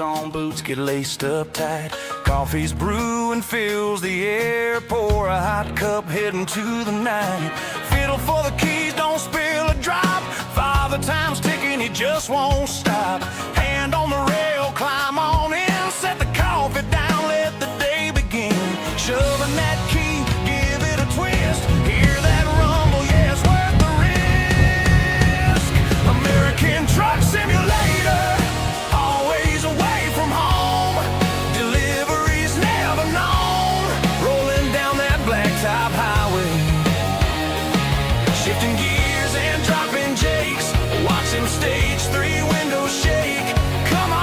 on, boots get laced up tight. Coffee's brewing, fills the air. Pour a hot cup, heading to the night. Fiddle for the keys, don't spill a drop. Father time's ticking, he just won't stop. Hand on the rail, climb on in. Set the coffee down, let the day begin. Shoving that key, give it a twist. Hear that rumble, yeah, it's worth the risk. American Truck Simulator, always away from home. Deliveries never known. Rolling down that blacktop highway. Shifting gears and dropping jakes. Watch him stage 3 windows shake. Come on.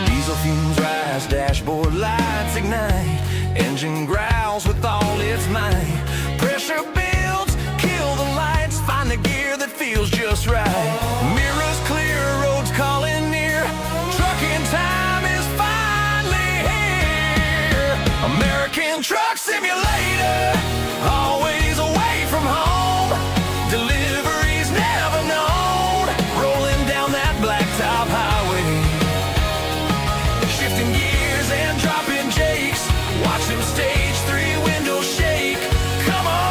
Diesel fumes rise, dashboard lights ignite. Engine growls with all its might. Pressure builds, kill the lights. Find the gear that feels just right. Mirrors clear, roads calling near. Trucking time is finally here. American Truck Simulator, always away from home. Deliveries never known. Rolling down that blacktop highway. Shifting gears and dropping jakes. Watch him stage 3 windows shake. Come on.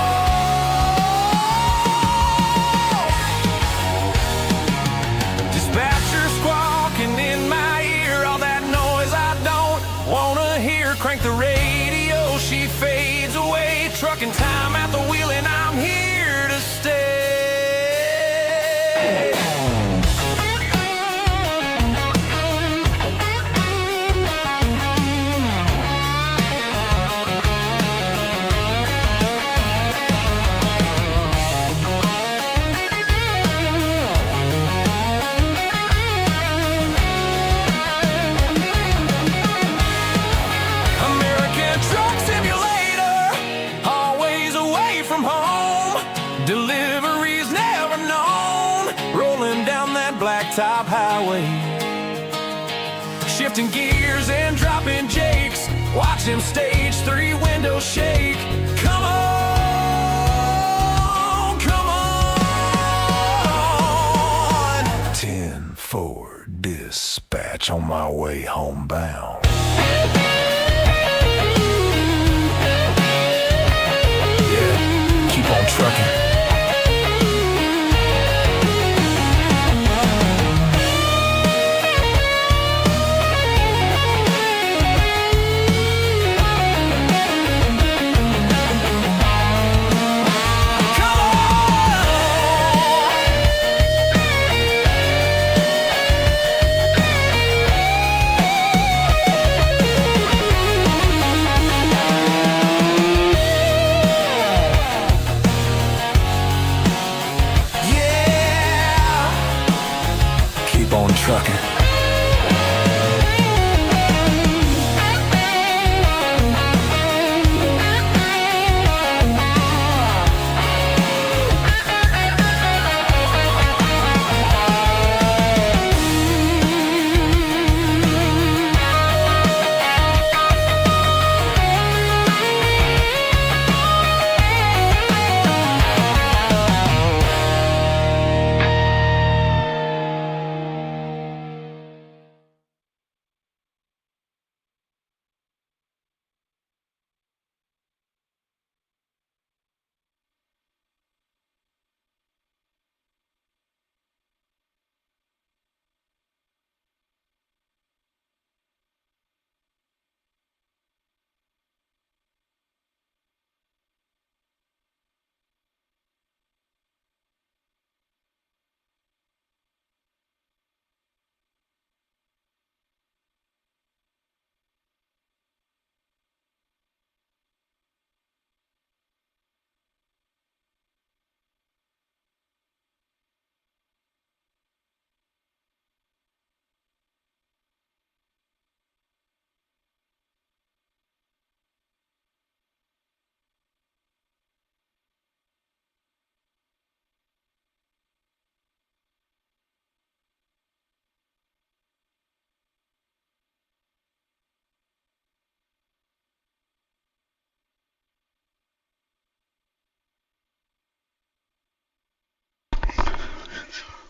Dispatcher squawking in my ear. All that noise I don't wanna hear. Crank the radio, she fades away. Trucking time at the wheel and I'm here to stay. American Truck Simulator, always away from home. Deliveries never known. Rolling down that blacktop highway. Shifting gears and dropping jakes. Watch him stage 3 windows shake. Come on, come on. 10-4 dispatch on my way homebound. Yeah, keep on trucking. On trucking.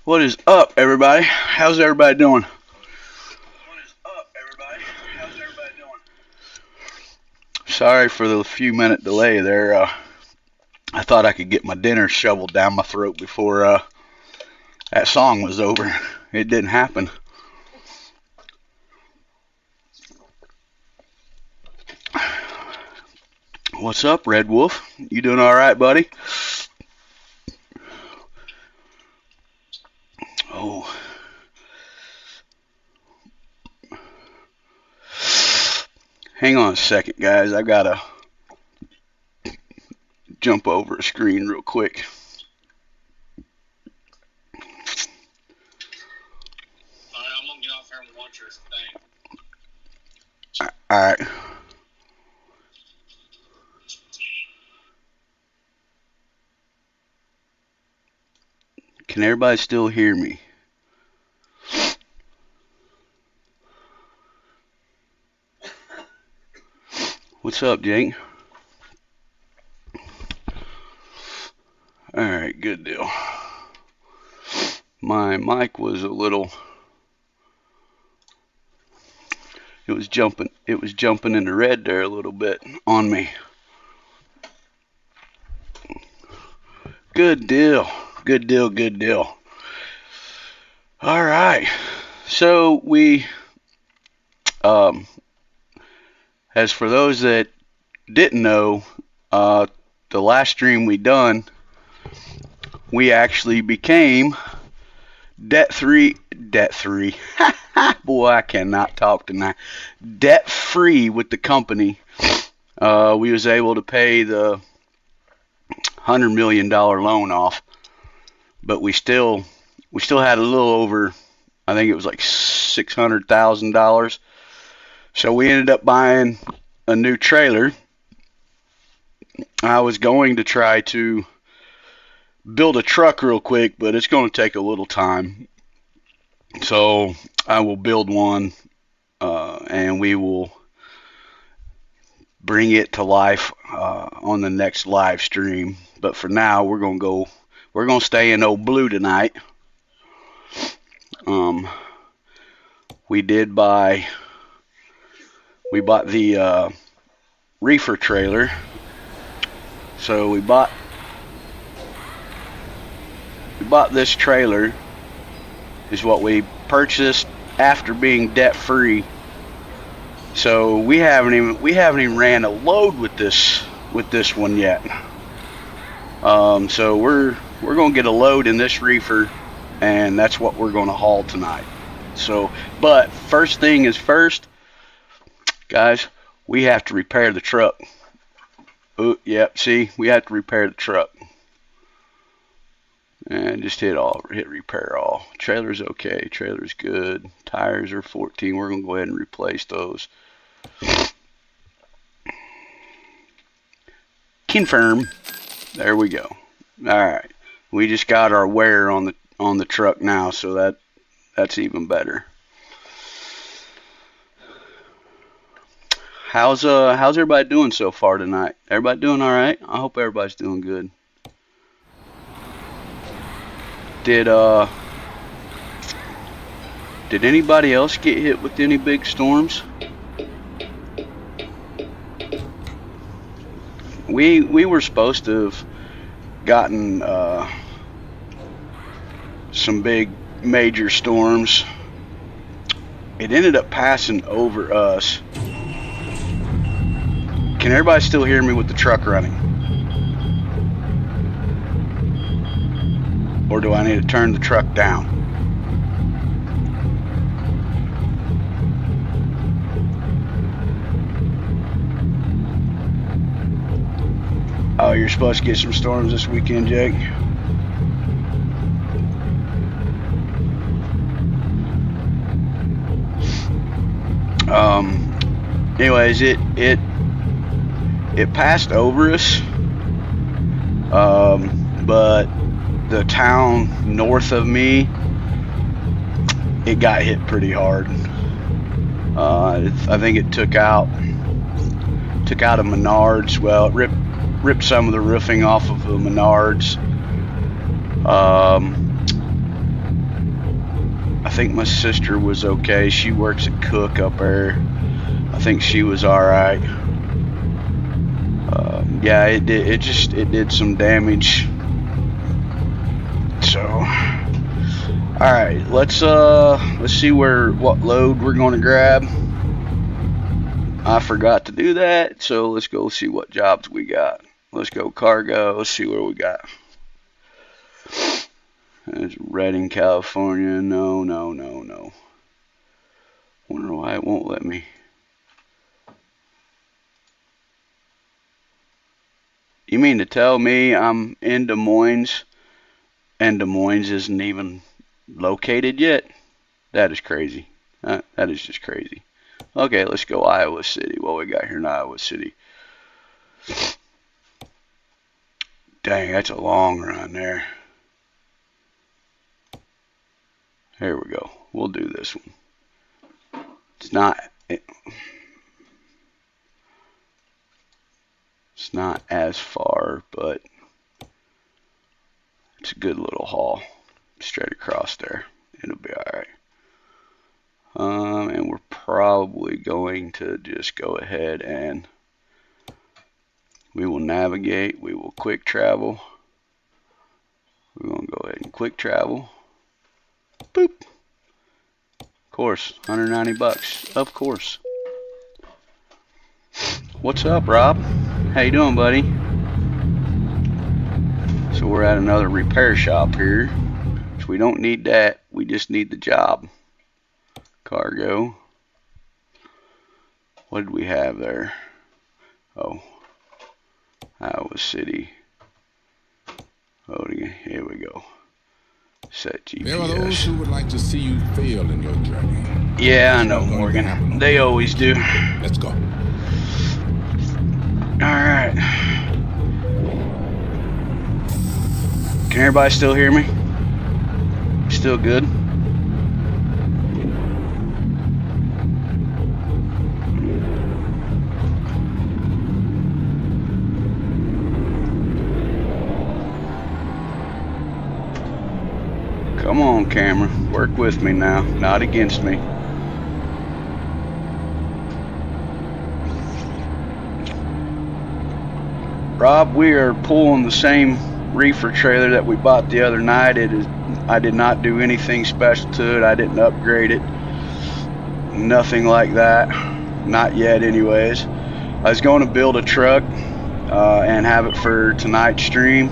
What is up, everybody? How's everybody doing? Sorry for the few-minute delay there. I thought I could get my dinner shoveled down my throat before that song was over. It didn't happen. What's up, Red Wolf? You doing all right, buddy? Oh. Hang on a second, guys. I gotta jump over a screen real quick. Alright, I'm gonna get off here and watch your thing. Alright. Can everybody still hear me? What's up, Jake? Alright, good deal. My mic was a little... It was jumping in the red there a little bit on me. Good deal. Good deal, good deal. All right. So we, as for those that didn't know, the last stream we done, we actually became debt free. Boy, I cannot talk tonight. Debt free with the company. We was able to pay the $100 million loan off. But we still had a little over, I think it was like $600,000. So we ended up buying a new trailer. I was going to try to build a truck real quick, but it's going to take a little time. So I will build one, and we will bring it to life on the next live stream. But for now, we're going to stay in Old Blue tonight. We bought the reefer trailer. So we bought this trailer is what we purchased after being debt free. So we haven't even ran a load with this one yet. So we're going to get a load in this reefer, and that's what we're going to haul tonight. So, but first thing is first, guys, we have to repair the truck. Oh, yep, see, we have to repair the truck. And just hit repair all. Trailer's okay, trailer's good. Tires are 14, we're going to go ahead and replace those. Confirm. There we go. All right, we just got our wear on the truck now, so that's even better. How's everybody doing so far tonight? Everybody doing all right? I hope everybody's doing good. Did anybody else get hit with any big storms? We were supposed to have gotten some big major storms. It ended up passing over us. Can everybody still hear me with the truck running? Or do I need to turn the truck down? Oh, you're supposed to get some storms this weekend, Jake? Anyways, it passed over us, but the town north of me, it got hit pretty hard. I think it took out a Menards. Well, it ripped some of the roofing off of the Menards. I think my sister was okay. She works at Cook up there. I think she was all right. Yeah, it did some damage. So, all right, let's see what load we're going to grab. I forgot to do that, so let's go see what jobs we got. Let's go cargo. Let's see what we got. There's Redding, California. No. Wonder why it won't let me. You mean to tell me I'm in Des Moines and Des Moines isn't even located yet? That is crazy. That is just crazy. Okay, let's go Iowa City. What we got here in Iowa City? Dang, that's a long run there. Here we go. We'll do this one. It's not as far, but it's a good little haul straight across there. It'll be all right. And we're probably going to just go ahead and we will navigate. We will quick travel. We're going to go ahead and quick travel. Boop. Of course, $190. Of course. What's up, Rob? How you doing, buddy? So we're at another repair shop here. So we don't need that. We just need the job. Cargo. What did we have there? Oh, Iowa City. Loading. Here we go. Set GPS. There are those who would like to see you fail in your journey. Yeah, I know, Morgan. They always do. Let's go. Alright. Can everybody still hear me? Still good? Come on, camera. Work with me now, not against me. Rob, we are pulling the same reefer trailer that we bought the other night. I did not do anything special to it. I didn't upgrade it. Nothing like that. Not yet, anyways. I was going to build a truck and have it for tonight's stream.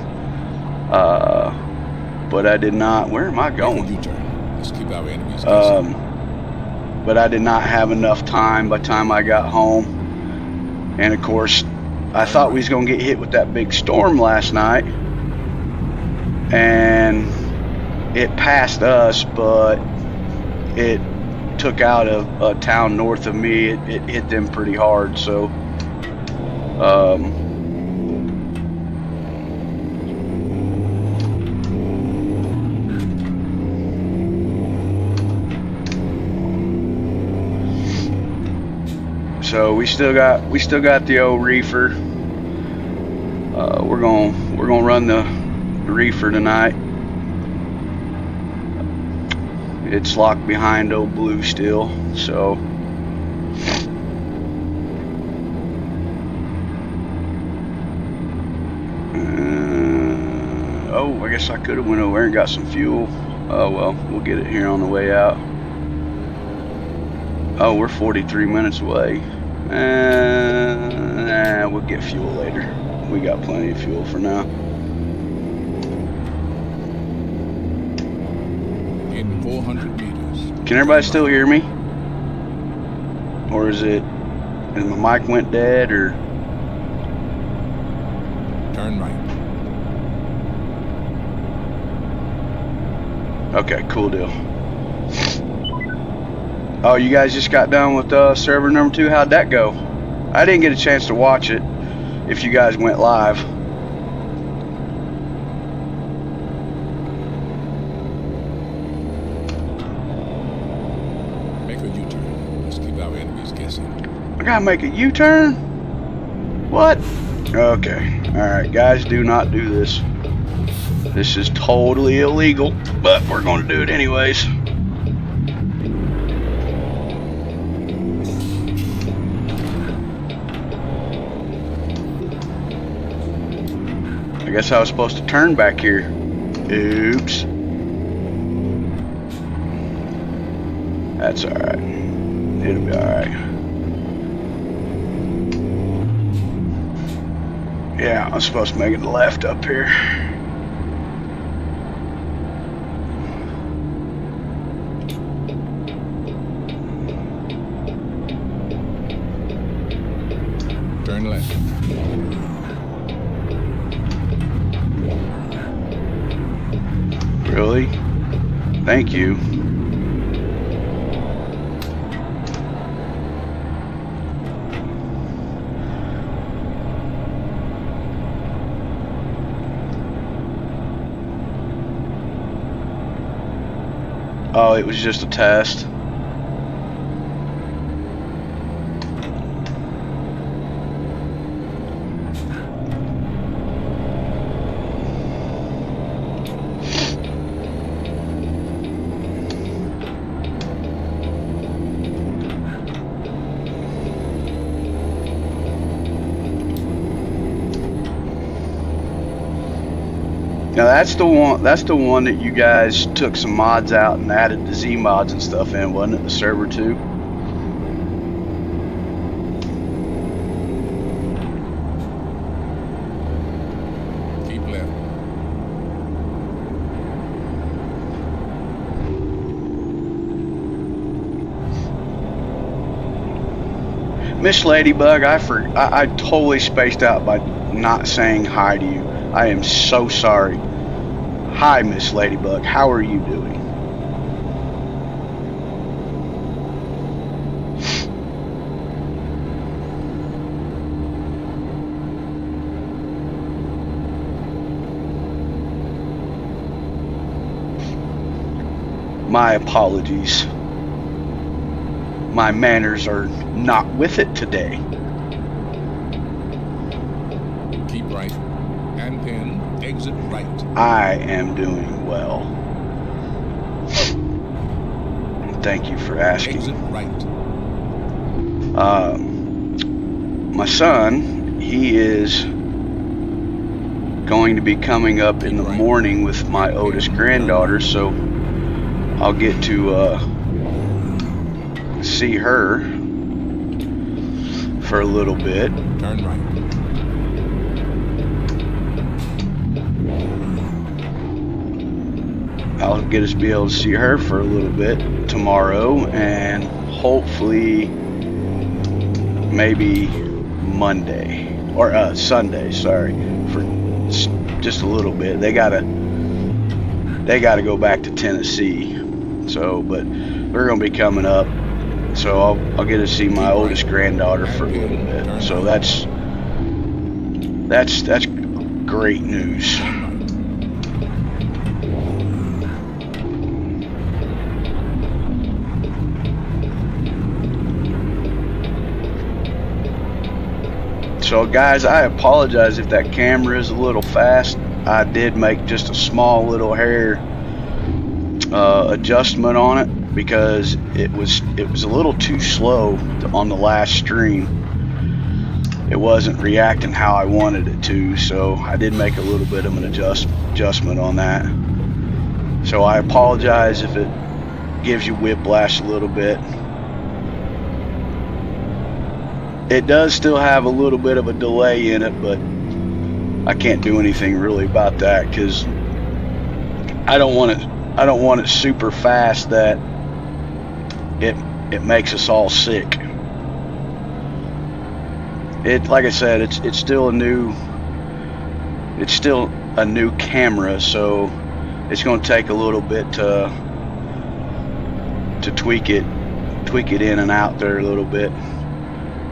But I did not. Where am I going? Let's keep our enemies but I did not have enough time by the time I got home. And of course, I thought we was going to get hit with that big storm last night. And it passed us, but it took out a town north of me. It hit them pretty hard. So, So we still got the old reefer. We're gonna run the reefer tonight. It's locked behind old Blue still, so oh, I guess I could have went over there and got some fuel. Oh well, we'll get it here on the way out. Oh, we're 43 minutes away. We'll get fuel later. We got plenty of fuel for now. in 400 meters. Can everybody still hear me? Or is my mic went dead, or? Turn right. Okay, cool deal. Oh, you guys just got done with server number 2. How'd that go? I didn't get a chance to watch it if you guys went live. Make a U-turn. Let's keep our enemies guessing. I gotta make a U-turn? What? Okay. Alright, guys, do not do this. This is totally illegal, but we're gonna do it anyways. I guess I was supposed to turn back here. Oops. That's alright. It'll be alright. Yeah, I'm supposed to make it left up here. Turn left. Really? Thank you. Oh, it was just a test. Now that's the one. That's the one that you guys took some mods out and added the Z mods and stuff in, wasn't it? The server 2. Keep left. Miss Ladybug, I totally spaced out by not saying hi to you. I am so sorry. Hi, Miss Ladybug. How are you doing? My apologies. My manners are not with it today. Keep right. And pin. Exit right. I am doing well. Thank you for asking. Exit right. My son, he is going to be coming up in the morning with my oldest granddaughter, so I'll get to see her for a little bit. Turn right. I'll get us be able to see her for a little bit tomorrow, and hopefully maybe Monday or Sunday, sorry, for just a little bit. They gotta go back to Tennessee, so but they're gonna be coming up, so I'll get to see my oldest granddaughter for a little bit. So that's great news. So guys, I apologize if that camera is a little fast. I did make just a small little hair adjustment on it because it was a little too slow on the last stream. It wasn't reacting how I wanted it to, so I did make a little bit of an adjustment on that. So I apologize if it gives you whiplash a little bit. It does still have a little bit of a delay in it, but I can't do anything really about that because I don't want it super fast that it makes us all sick. Like I said, it's still a new camera, so it's going to take a little bit to tweak it in and out there a little bit.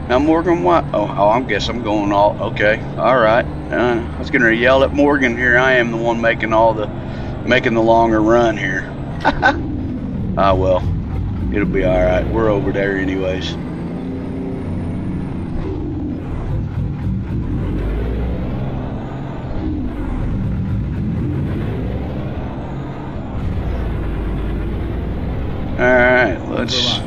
Now Morgan, what? Oh, I guess I'm going all okay. All right. I was gonna yell at Morgan. Here I am, the one making the longer run here. Ah well, it'll be all right. We're over there anyways. All right, let's.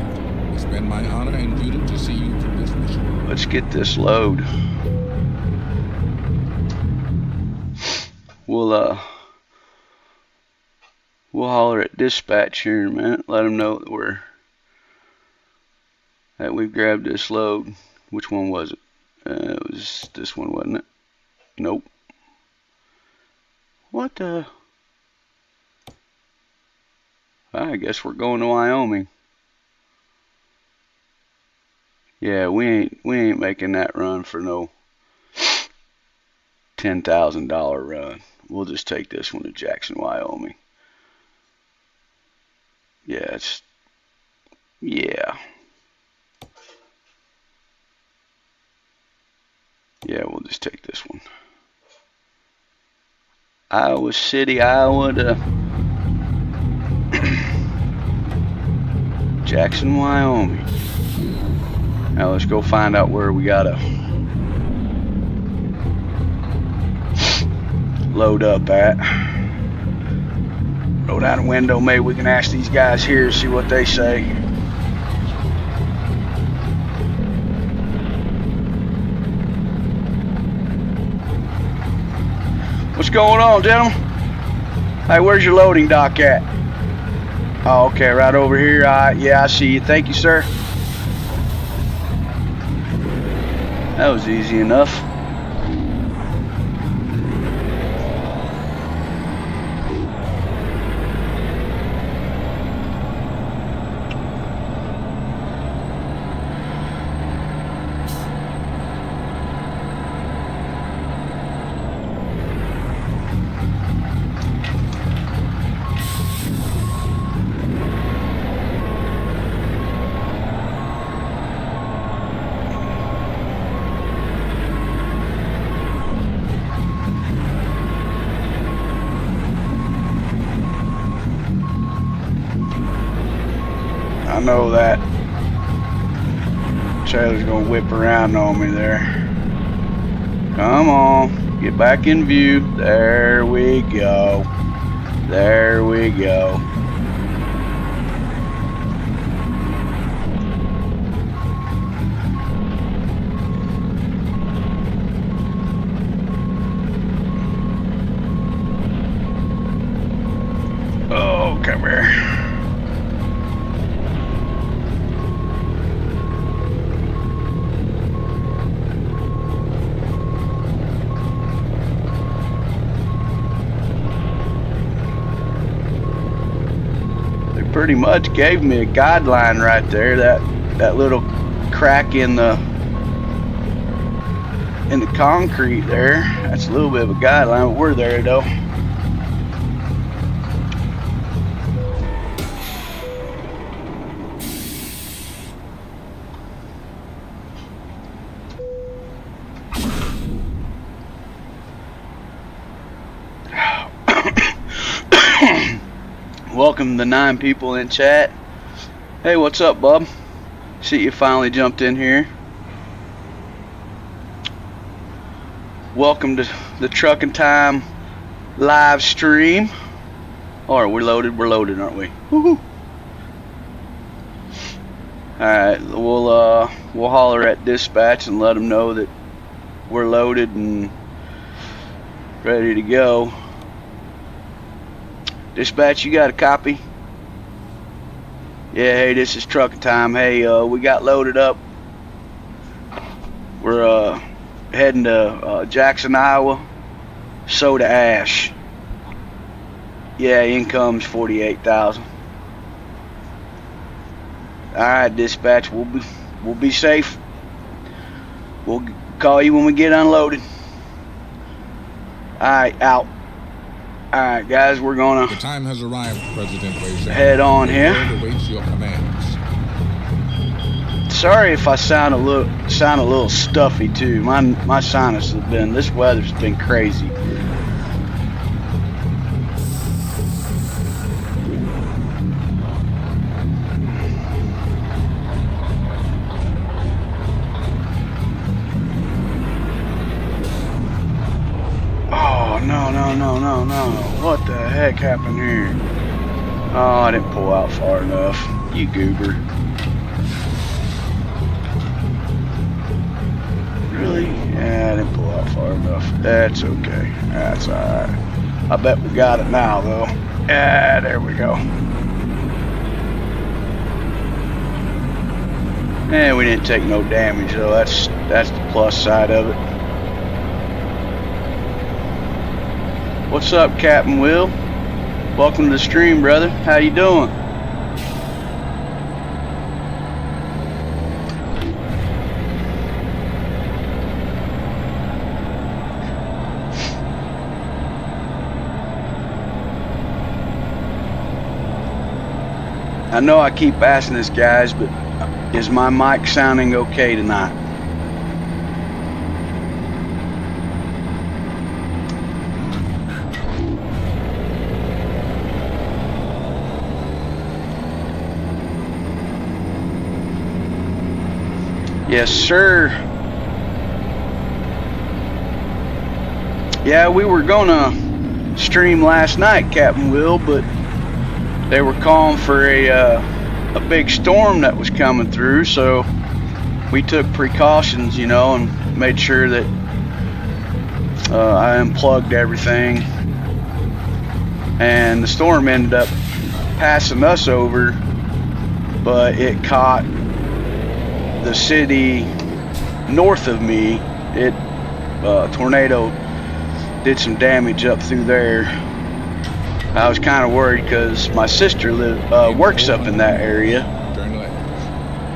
It's been my honor and duty to see you through this mission. Let's get this load. we'll holler at dispatch here in a minute. Let them know that we've grabbed this load. Which one was it? It was this one, wasn't it? Nope. What the? I guess we're going to Wyoming. Yeah, we ain't making that run for no $10,000 run. We'll just take this one to Jackson, Wyoming. Yeah, we'll just take this one. Iowa City, Iowa to Jackson, Wyoming. Now let's go find out where we gotta load up at. Roll down a window, maybe we can ask these guys here, see what they say. What's going on, gentlemen? Hey, where's your loading dock at? Oh, okay, right over here. Yeah, I see you. Thank you, sir. That was easy enough. I know that trailer's gonna whip around on me there. Come on, get back in view. There we go. There we go. Oh, come here. Pretty much gave me a guideline right there. That little crack in the concrete there. That's a little bit of a guideline. But we're there though. Welcome the 9 people in chat. Hey, what's up, bub? See you finally jumped in here. Welcome to the Trucking Time live stream. Alright, we're loaded, aren't we? Woohoo! Alright, we'll holler at dispatch and let them know that we're loaded and ready to go. Dispatch, you got a copy? Yeah, hey, this is Trucking Time. Hey, we got loaded up. We're heading to Jackson, Iowa. Soda ash. Yeah, income's $48,000. All right, dispatch, we'll be safe. We'll call you when we get unloaded. All right, out. All right, guys, we're gonna. The time has arrived, President Wayne. Head on here. Awaits your commands. Sorry if I sound a little stuffy too. My sinus has been. This weather's been crazy. No. What the heck happened here? Oh, I didn't pull out far enough. You goober. Really? Yeah, I didn't pull out far enough. That's okay. That's alright. I bet we got it now, though. Yeah, there we go. And we didn't take no damage, though. That's the plus side of it. What's up, Captain Will? Welcome to the stream, brother. How you doing? I know I keep asking this, guys, but is my mic sounding okay tonight? Yes, sir. Yeah, we were gonna stream last night, Captain Will, but they were calling for a big storm that was coming through, so we took precautions, you know, and made sure that I unplugged everything. And the storm ended up passing us over, but it caught the city north of me. It tornado did some damage up through there. I was kind of worried because my sister works up in that area,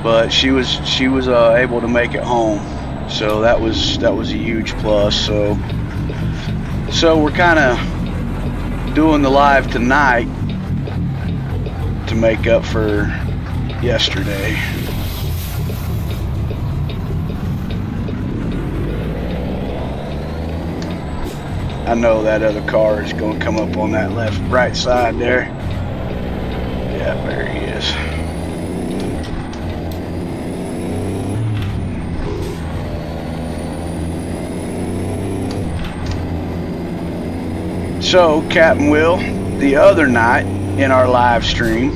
but she was able to make it home, so that was a huge plus. So we're kind of doing the live tonight to make up for yesterday. I know that other car is going to come up on that right side there. Yeah, there he is. So, Captain Will, the other night in our live stream,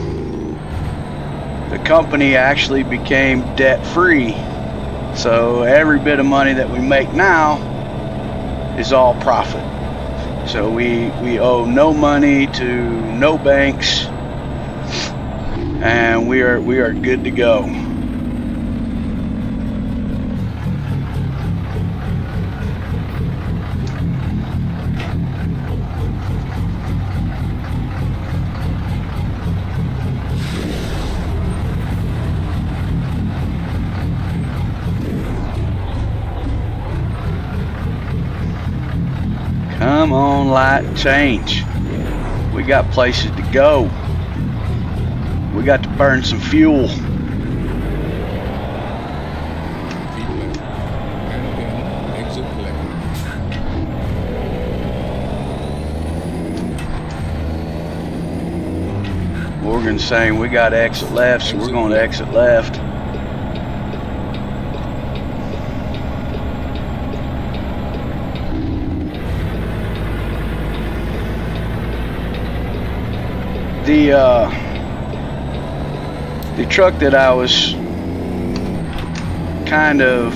the company actually became debt-free. So every bit of money that we make now is all profit. So we owe no money to no banks, and we are good to go. Come on, light, change. We got places to go. We got to burn some fuel. Keep left. And then exit left. Morgan's saying we got to exit left, so we're going to exit left. The truck that I was kind of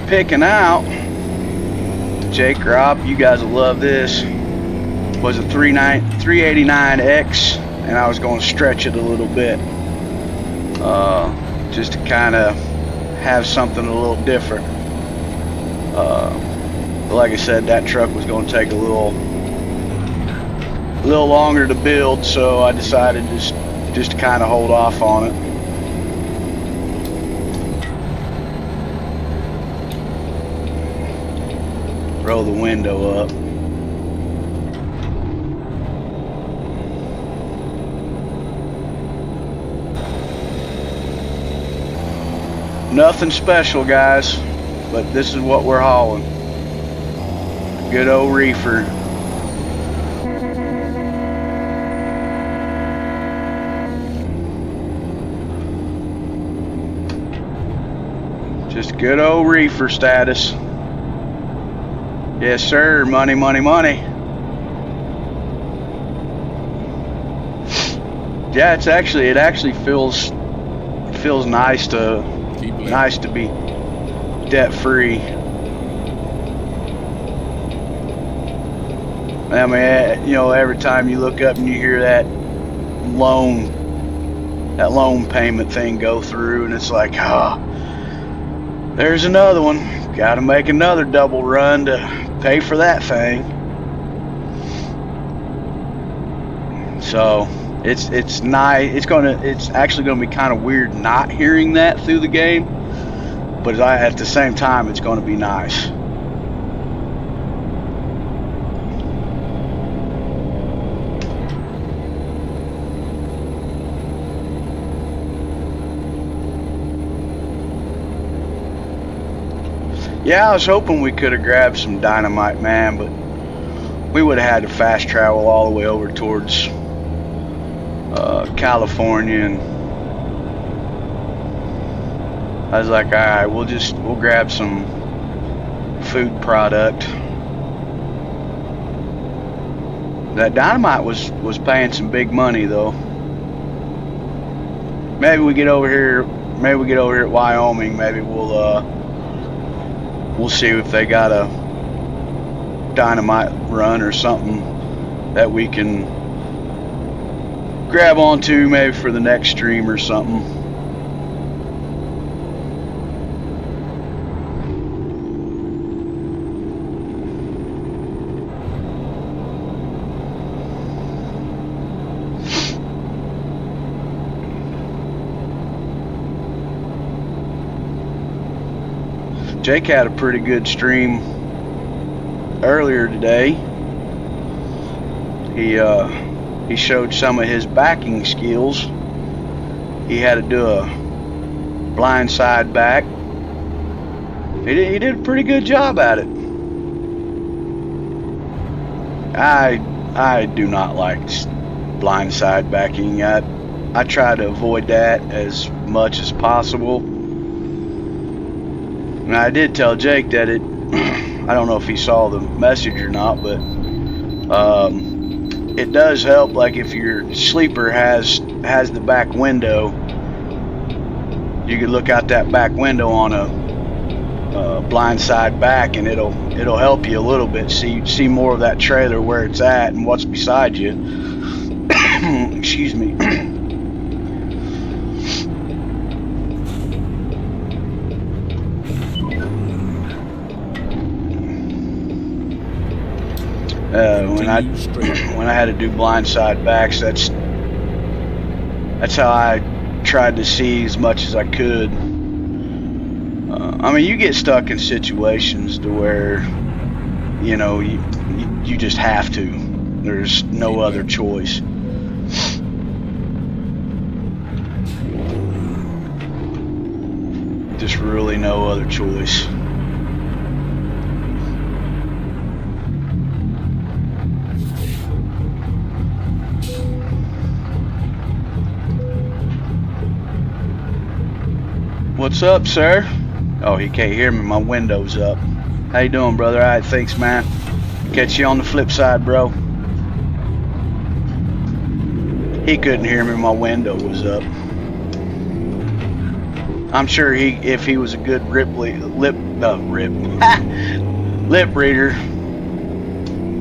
picking out, Jake, Rob, you guys will love this, was a 389X, and I was going to stretch it a little bit, just to kind of have something a little different. But like I said, that truck was going to take a little longer to build, so I decided just to kind of hold off on it. Roll the window up. Nothing special, guys, but this is what we're hauling. Good old reefer. Just good old reefer status. Yes, sir. Money, money, money. Yeah, it actually feels nice to be debt free. I mean, you know, every time you look up and you hear that loan payment thing go through, and it's like, oh, there's another one. Got to make another double run to pay for that thing. So it's nice. It's actually gonna be kind of weird not hearing that through the game, but at the same time, it's gonna be nice. Yeah, I was hoping we could have grabbed some dynamite, man, but we would have had to fast travel all the way over towards California, and I was like, all right, we'll grab some food product. That dynamite was paying some big money though. Maybe we get over here at Wyoming. Maybe we'll see if they got a dynamite run or something that we can grab onto, maybe for the next stream or something. Jake had a pretty good stream earlier today. He showed some of his backing skills. He had to do a blind side back. He did a pretty good job at it. I do not like blind side backing. I try to avoid that as much as possible. And I did tell Jake that I don't know if he saw the message or not, but it does help. Like if your sleeper has the back window, you can look out that back window on a blind side back, and it'll help you a little bit. See more of that trailer, where it's at and what's beside you. Excuse me. When I had to do blind side backs, that's how I tried to see as much as I could. I mean, you get stuck in situations to where, you know, you just have to. There's no other choice. Just really no other choice. What's up, sir? Oh, he can't hear me. My window's up. How you doing, brother? All right, thanks, man. Catch you on the flip side, bro. He couldn't hear me. My window was up. I'm sure if he was a good lip reader.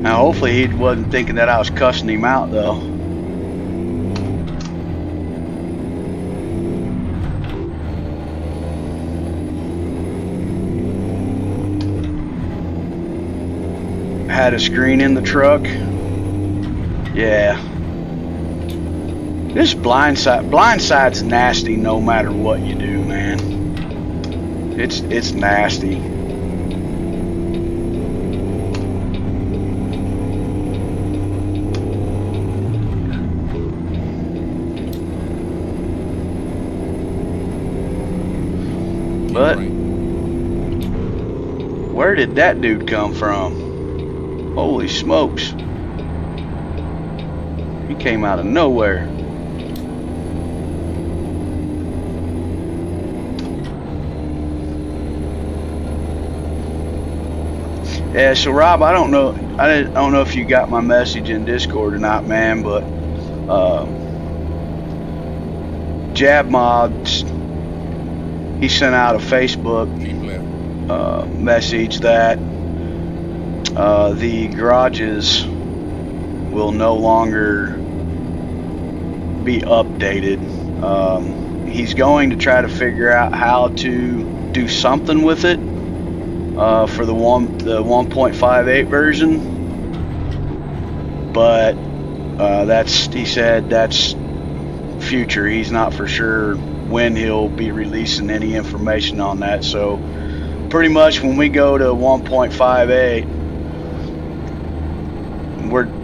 Now, hopefully he wasn't thinking that I was cussing him out, though. Had a screen in the truck. Yeah. This blindside's nasty no matter what you do, man. It's nasty. But where did that dude come from? Holy smokes. He came out of nowhere. Yeah, so Rob, I don't know if you got my message in Discord or not, man, but Jab Mods, he sent out a Facebook message that the garages will no longer be updated. He's going to try to figure out how to do something with it for the 1.58 version, but he said that's future. He's not for sure when he'll be releasing any information on that. So pretty much when we go to 1.58,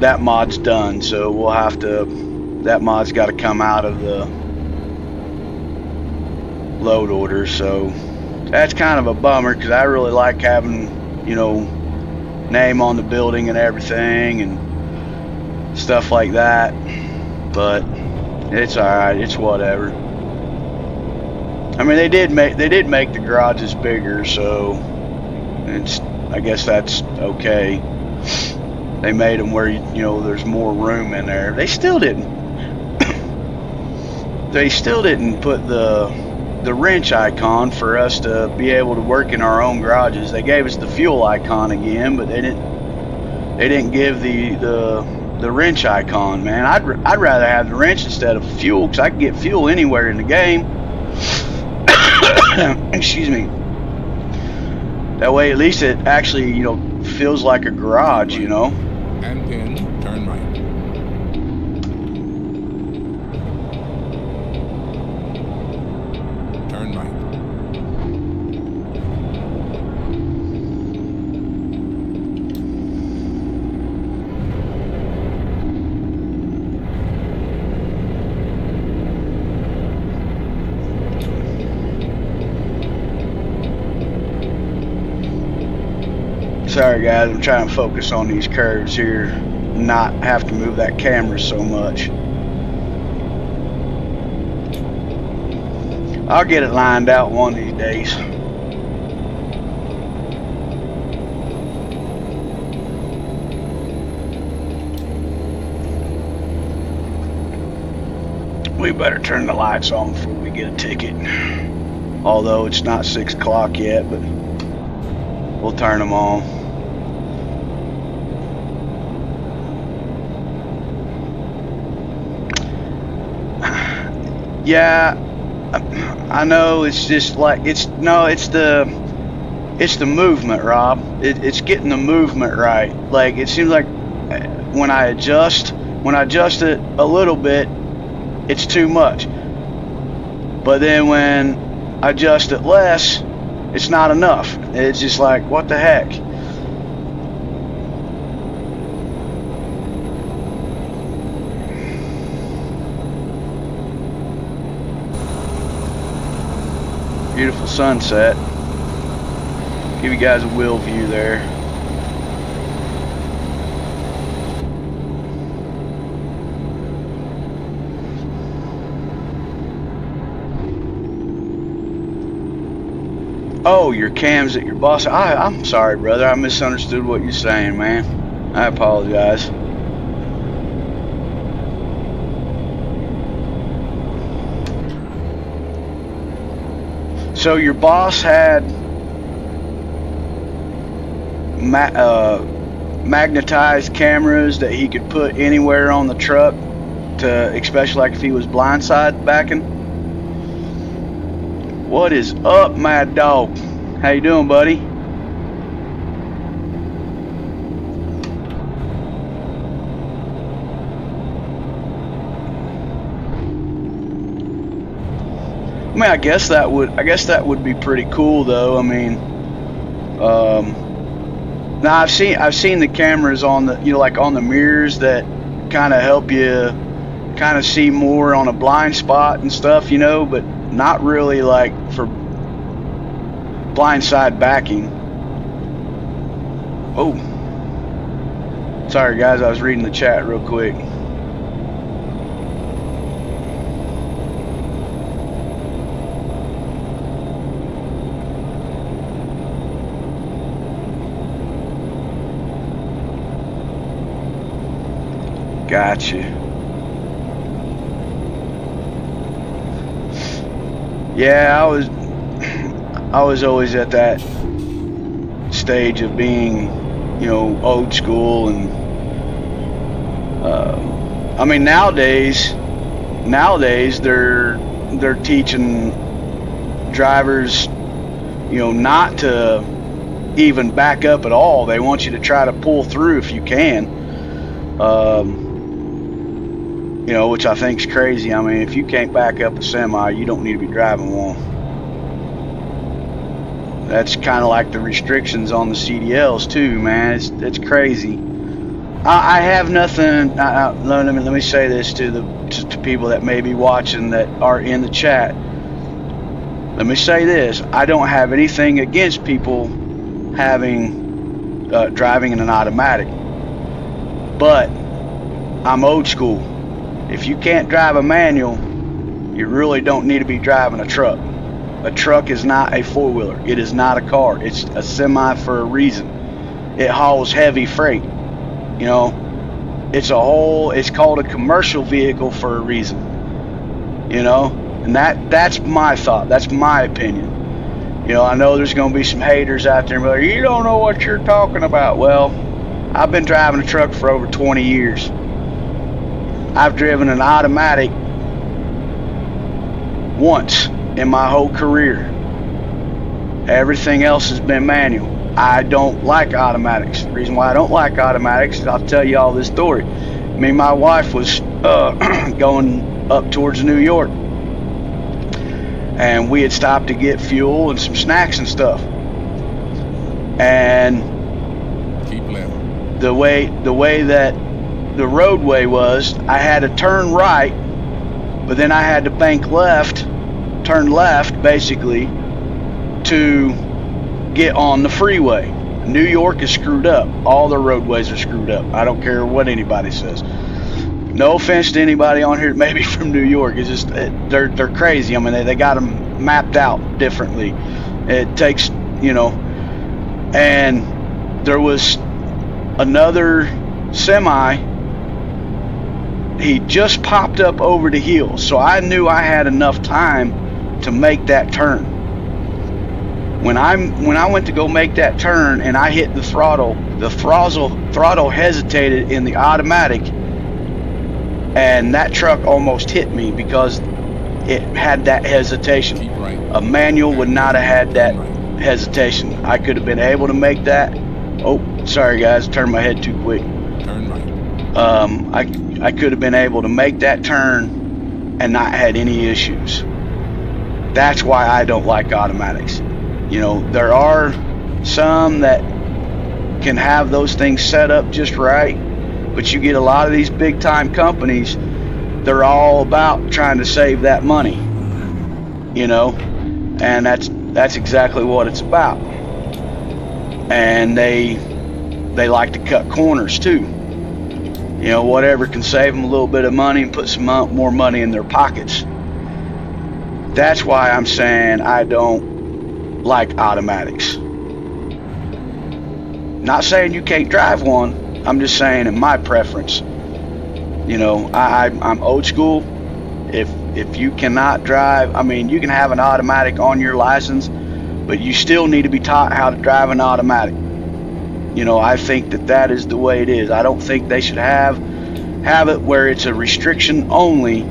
that mod's done. So we'll have to, that mod's got to come out of the load order. So that's kind of a bummer, because I really like having, you know, name on the building and everything and stuff like that. But it's alright, it's whatever. I mean, they did make the garages bigger, so I guess that's okay. They made them where, you know, there's more room in there. They still didn't put the wrench icon for us to be able to work in our own garages. They gave us the fuel icon again, but they didn't give the wrench icon, man. I'd rather have the wrench instead of fuel, because I can get fuel anywhere in the game. Excuse me. That way, at least it actually, you know, feels like a garage, you know. And pin, turn right. Turn right. Sorry guys, I'm trying to focus on these curves here, not have to move that camera so much. I'll get it lined out one of these days. We better turn the lights on before we get a ticket. Although it's not 6 o'clock yet, but we'll turn them on. Yeah, I know. It's just like it's the movement, Rob. It's getting the movement right. Like, it seems like when I adjust it a little bit, it's too much. But then when I adjust it less, it's not enough. It's just like, what the heck? Beautiful sunset. Give you guys a wheel view there. Oh, your cam's at your boss. I'm sorry, brother. I misunderstood what you're saying, man. I apologize. So your boss had magnetized cameras that he could put anywhere on the truck, to especially like if he was blindside backing. What is up, Mad Dog? How you doing, buddy? I mean, I guess that would be pretty cool, though. I mean, now I've seen the cameras on the, you know, like on the mirrors that kind of help you kind of see more on a blind spot and stuff, you know, but not really like for blindside backing. Oh, sorry guys, I was reading the chat real quick. Gotcha. Yeah, I was always at that stage of being, you know, old school and I mean, nowadays they're teaching drivers, not to even back up at all. They want you to try to pull through if you can. Which I think is crazy. I mean, if you can't back up a semi, you don't need to be driving one. That's kind of like the restrictions on the CDLs too, man. It's crazy. I have nothing. Let me say this to people that may be watching that are in the chat. Let me say this: I don't have anything against people driving in an automatic, but I'm old school. If you can't drive a manual, you really don't need to be driving a truck. A truck is not a four-wheeler. It is not a car. It's a semi for a reason. It hauls heavy freight. It's called a commercial vehicle for a reason. And that's my thought. That's my opinion. I know there's going to be some haters out there and be like, you don't know what you're talking about. Well, I've been driving a truck for over 20 years. I've driven an automatic once in my whole career. Everything else has been manual. I don't like automatics. The reason why I don't like automatics is I'll tell you all this story. Me and my wife was going up towards New York, and we had stopped to get fuel and some snacks and stuff. And Keep left. the way that the roadway was, I had to turn right, but then I had to turn left basically, to get on the freeway. New York is screwed up. All the roadways are screwed up. I don't care what anybody says. No offense to anybody on here maybe from New York. It's just they're crazy. I mean, they got them mapped out differently. It takes, and there was another semi. He just popped up over the hill, so I knew I had enough time to make that turn. When I went to go make that turn and I hit the throttle hesitated in the automatic, and that truck almost hit me because it had that hesitation. Keep right. A manual would not have had that hesitation. I could have been able to make that. Oh, sorry guys, turned my head too quick. Turn right. I could have been able to make that turn and not had any issues. That's why I don't like automatics. There are some that can have those things set up just right, but you get a lot of these big time companies, they're all about trying to save that money, and that's exactly what it's about. And they like to cut corners too. Whatever can save them a little bit of money and put some more money in their pockets. That's why I'm saying I don't like automatics. Not saying you can't drive one. I'm just saying in my preference. I'm old school. If you cannot drive, I mean, you can have an automatic on your license, but you still need to be taught how to drive an automatic. I think that is the way it is. I don't think they should have it where it's a restriction only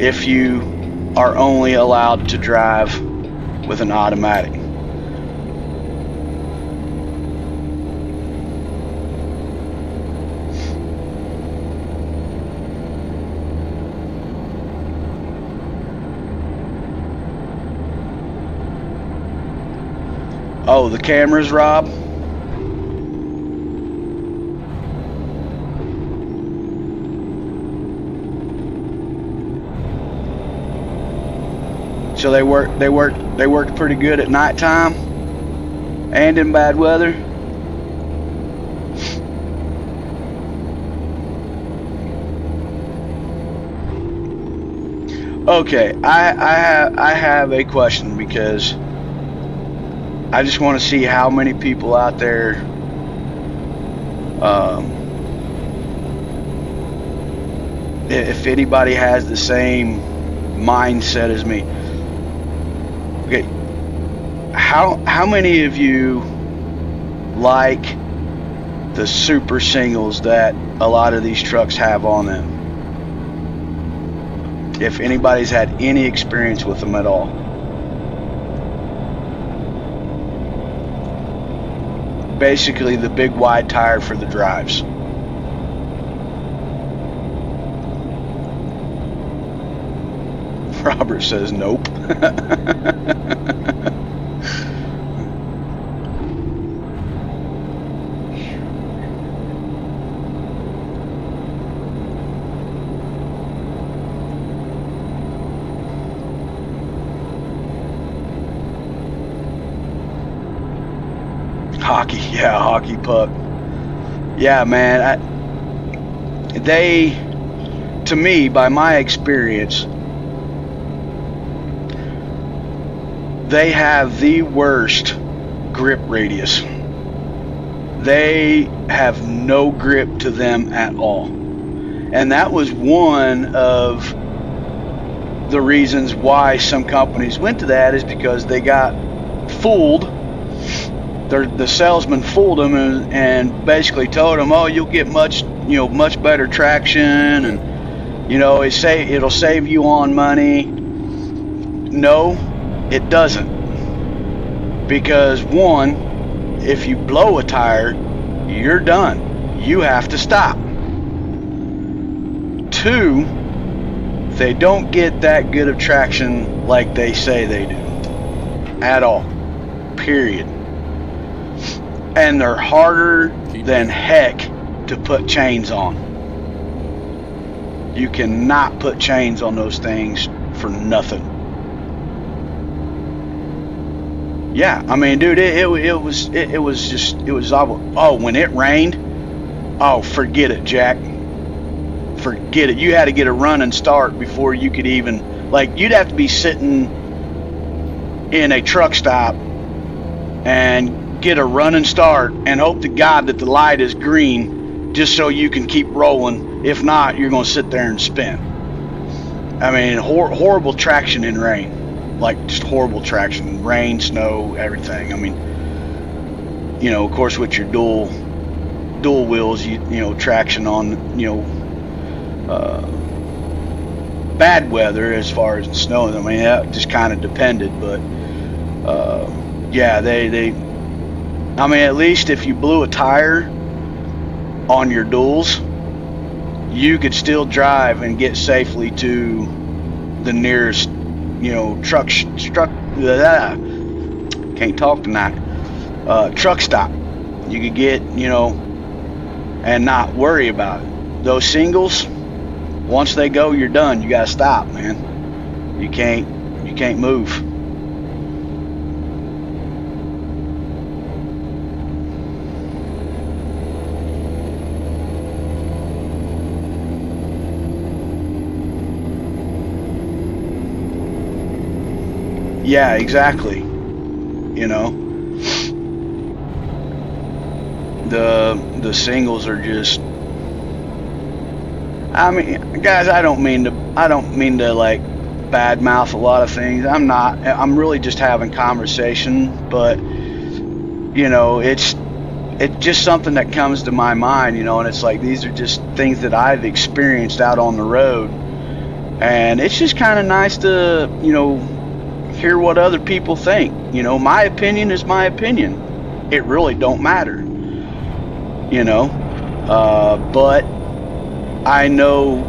if you are only allowed to drive with an automatic. Oh, the cameras, Rob? So they worked pretty good at nighttime and in bad weather. Okay, I have a question, because I just want to see how many people out there if anybody has the same mindset as me. Okay, how many of you like the super singles that a lot of these trucks have on them. If anybody's had any experience with them at all. Basically the big wide tire for the drives. Robert says nope. Hockey, yeah, hockey puck. Yeah, man, to me, by my experience, they have the worst grip radius. They have no grip to them at all. And that was one of the reasons why some companies went to that, is because they got fooled. The salesman fooled them and basically told them, oh, you'll get much better traction, and it'll save you on money. No, it doesn't. Because one, if you blow a tire, you're done. You have to stop. Two, they don't get that good of traction like they say they do. At all. Period. And they're harder than heck to put chains on. You cannot put chains on those things for nothing. Yeah, I mean, dude, it was when it rained, oh, forget it, Jack. Forget it. You had to get a running start before you could even, you'd have to be sitting in a truck stop and get a running start and hope to God that the light is green just so you can keep rolling. If not, you're going to sit there and spin. I mean, horrible traction in rain. Just horrible traction. Rain, snow, everything. I mean, of course with your dual wheels, traction on, bad weather as far as the snow. I mean, that just kind of depended, but yeah, I mean, at least if you blew a tire on your duals, you could still drive and get safely to the nearest, truck stop. You could get, and not worry about it. Those singles, once they go, you're done. You gotta stop, man. You can't move. Yeah, exactly. The singles are just, I mean, guys, I don't mean to badmouth a lot of things. I'm really just having conversation, but it's just something that comes to my mind, and it's like, these are just things that I've experienced out on the road, and it's just kind of nice to hear what other people think. My opinion is my opinion. It really don't matter. But I know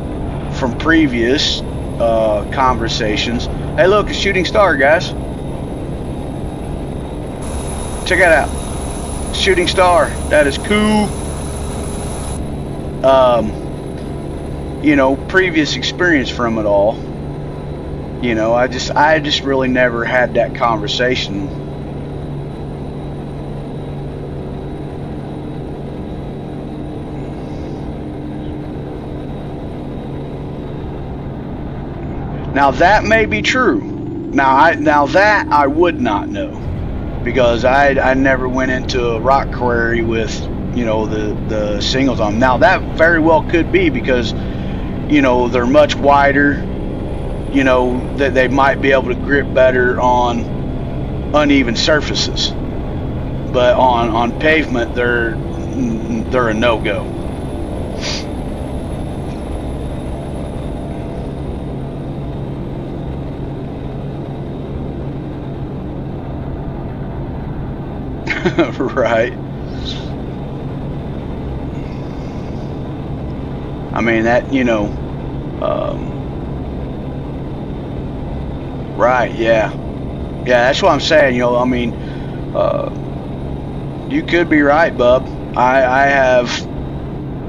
from previous conversations. Hey, look, a shooting star, guys. Check that out. Shooting star. That is cool. Previous experience from it all. I just really never had that conversation. Now that may be true. Now that I would not know, because I never went into a rock quarry with the singles on. Now that very well could be because they're much wider. That they might be able to grip better on uneven surfaces, but on pavement they're they're a no-go. Right. I mean, that, right, yeah. Yeah, that's what I'm saying, I mean, you could be right, bub. I have,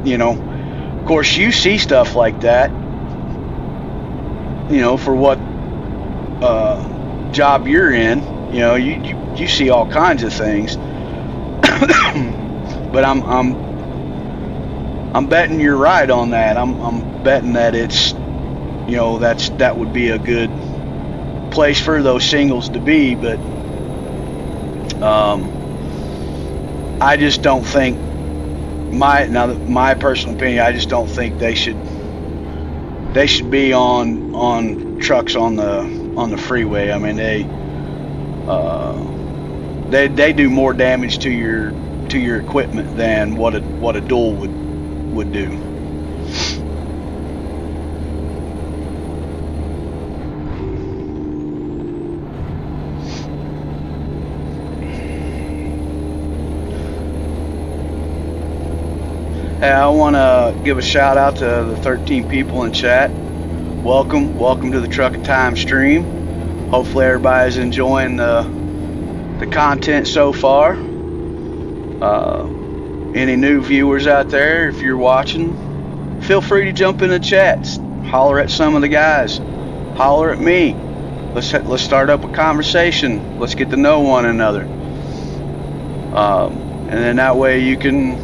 of course, you see stuff like that, for what job you're in, you see all kinds of things. But I'm betting you're right on that. I'm betting that it's, that would be a good place for those singles to be, but I just don't think my personal opinion, I just don't think they should be on trucks on the freeway. I mean, they do more damage to your equipment than what a dual would do. Hey, I want to give a shout out to the 13 people in chat. Welcome to the Truck of Time stream. Hopefully everybody's enjoying the content so far. Any new viewers out there, if you're watching, feel free to jump in the chats. Holler at some of the guys. Holler at me. Let's start up a conversation. Let's get to know one another. And then that way you can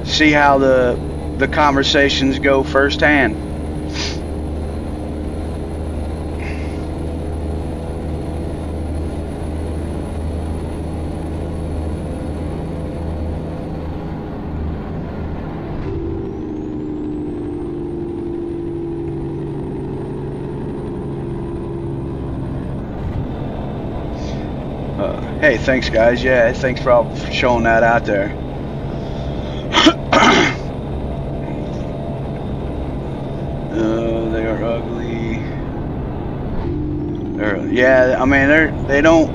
see how the conversations go firsthand. Hey, thanks guys. Yeah, thanks for showing that out there. They are ugly. Yeah, I mean they don't.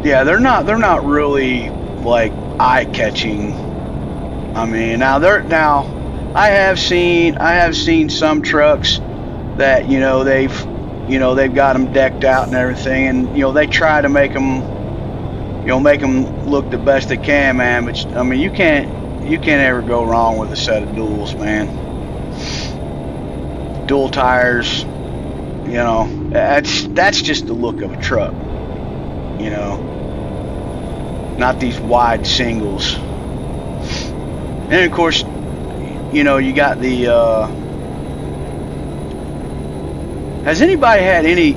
Yeah, they're not really like eye-catching. I mean, now I have seen some trucks that they've got them decked out and everything, and they try to make them look the best they can, man. But I mean, you can't ever go wrong with a set of duals, man. Dual tires, that's just the look of a truck, not these wide singles. And of course, you got the has anybody had any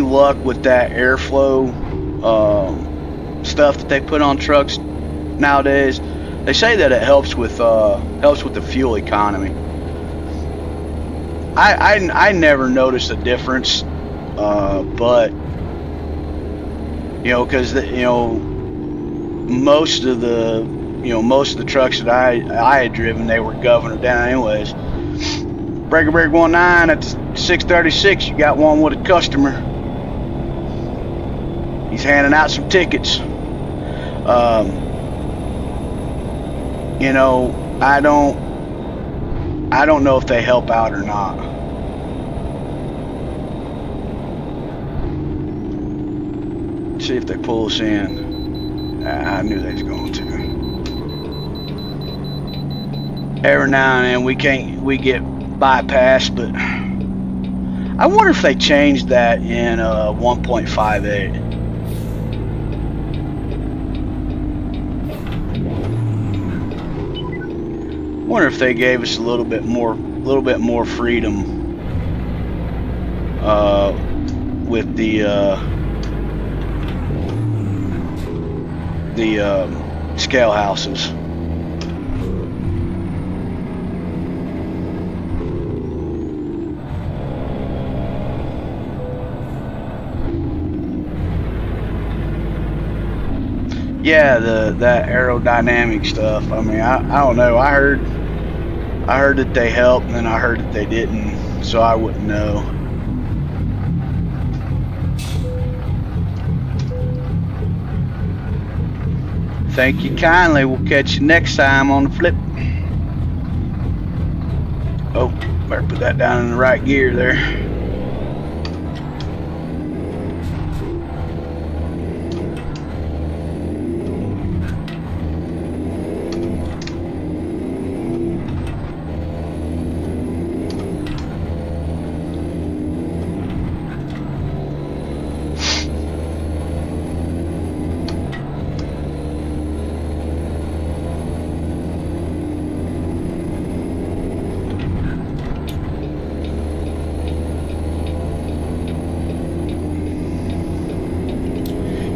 luck with that airflow stuff that they put on trucks nowadays? They say that it helps with the fuel economy. I never noticed a difference, but because most of the trucks that I had driven, they were governor down anyways. Breaker 19 at 636, you got one with a customer. He's handing out some tickets. I don't know if they help out or not. Let's see if they pull us in. I knew they was going to. Every now and then we get bypassed, but I wonder if they changed that in 1.58. Wonder if they gave us a little bit more freedom with the scale houses. Yeah, that aerodynamic stuff. I mean, I don't know. I heard that they helped, and then I heard that they didn't, so I wouldn't know. Thank you kindly. We'll catch you next time on the flip. Oh, better put that down in the right gear there.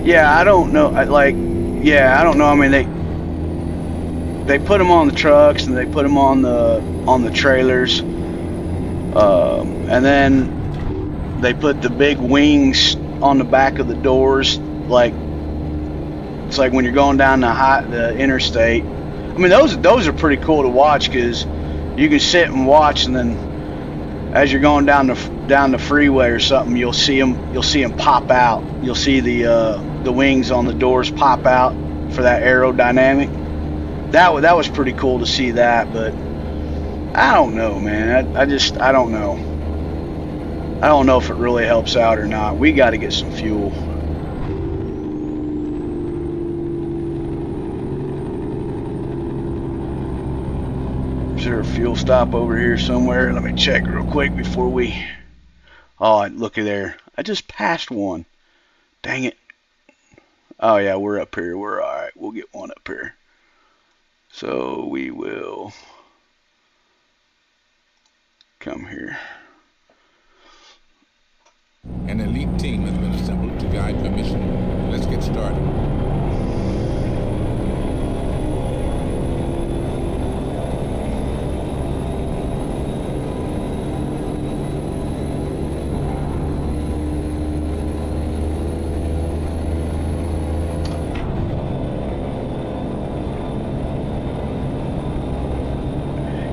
Yeah, I don't know. Yeah, I don't know. I mean, they put them on the trucks and they put them on the trailers, and then they put the big wings on the back of the doors. Like it's like when you're going down the interstate. I mean, those are pretty cool to watch because you can sit and watch, and then as you're going down the freeway or something, you'll see them pop out. You'll see the wings on the doors pop out for that aerodynamic. That was pretty cool to see that, but I don't know, man. I don't know. I don't know if it really helps out or not. We got to get some fuel. Is there a fuel stop over here somewhere? Let me check real quick before we... Oh, looky there. I just passed one. Dang it. Oh, yeah, we're up here. We're all right. We'll get one up here. So we will come here. An elite team has been assembled to guide your mission. Let's get started.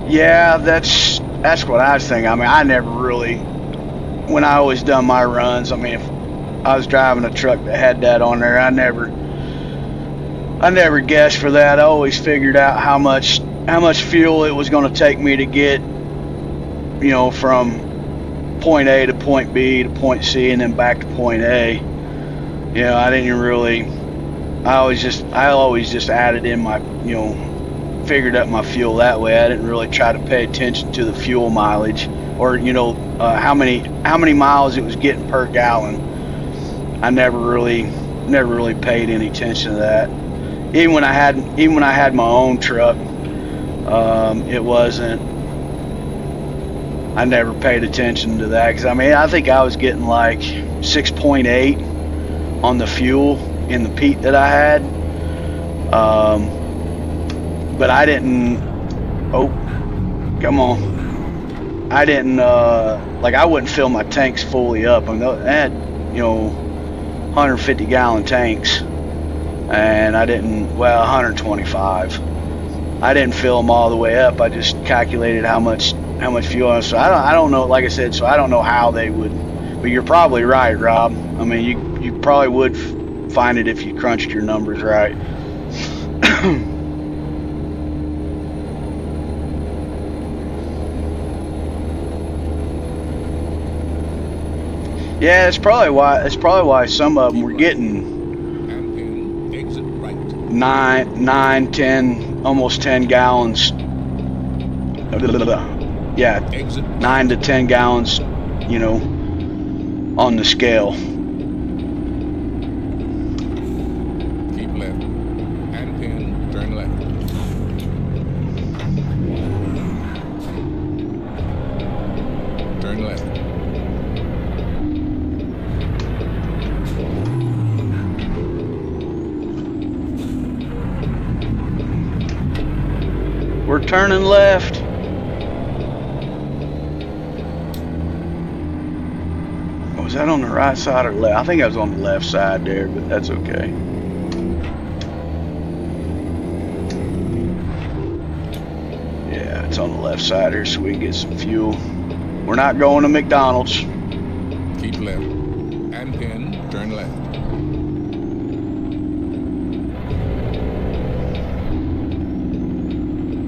Yeah, that's what I was thinking. I mean, I never really, when I always done my runs, I mean, if I was driving a truck that had that on there, I never guessed for that. I always figured out how much fuel it was going to take me to get, from point A to point B to point C and then back to point A. I didn't really. I always just added in my, figured up my fuel that way. I didn't really try to pay attention to the fuel mileage or how many miles it was getting per gallon. I never really paid any attention to that. Even when I had my own truck, it wasn't. I never paid attention to that because I think I was getting like 6.8 on the fuel in the Pete that I had. But I didn't. Oh, come on! I didn't I wouldn't fill my tanks fully up. I had 150 gallon tanks, and I didn't. Well, 125. I didn't fill them all the way up. I just calculated how much fuel. So I don't know. Like I said, so I don't know how they would. But you're probably right, Rob. I mean, you probably would find it if you crunched your numbers right. Yeah, that's probably why some of them were getting Exit right. 9, 10, almost 10 gallons. Yeah, Exit 9 to 10 gallons, on the scale. Keep left. And pin, turn left. Turn left. We're turning left. Was that on the right side or left? I think I was on the left side there, but that's okay. It's on the left side here so we can get some fuel. We're not going to McDonald's. Keep left. And then turn left.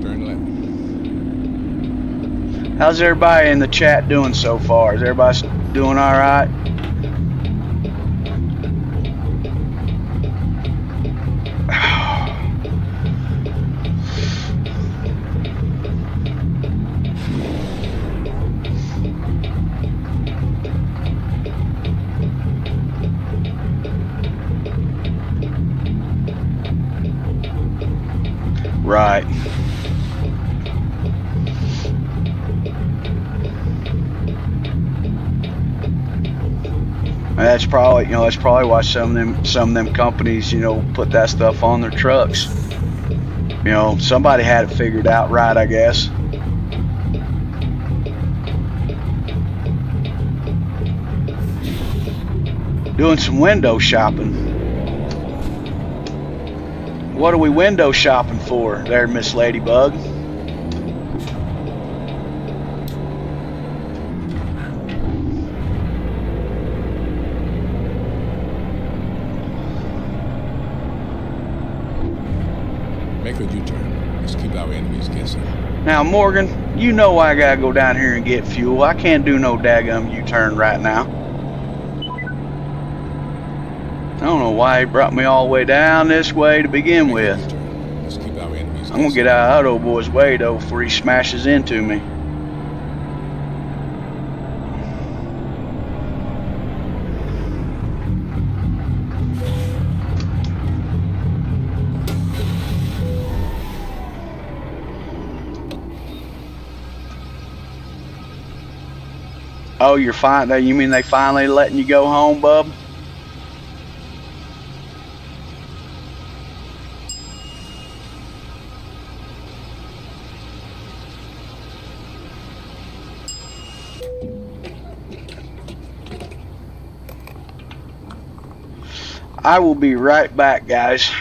Turn left. How's everybody in the chat doing so far? Is everybody doing all right? Right. That's probably, that's probably why some of them companies, put that stuff on their trucks. Somebody had it figured out right, I guess. Doing some window shopping. What are we window shopping for there, Miss Ladybug? Make a U-turn. Let's keep our enemies guessing. Now, Morgan, I gotta go down here and get fuel. I can't do no daggum U-turn right now. I don't know why he brought me all the way down this way to begin with. Let's keep our enemies I'm gonna get out of Auto Boy's way though before he smashes into me. Oh, you're fine. You mean they finally letting you go home, bub? I will be right back, guys.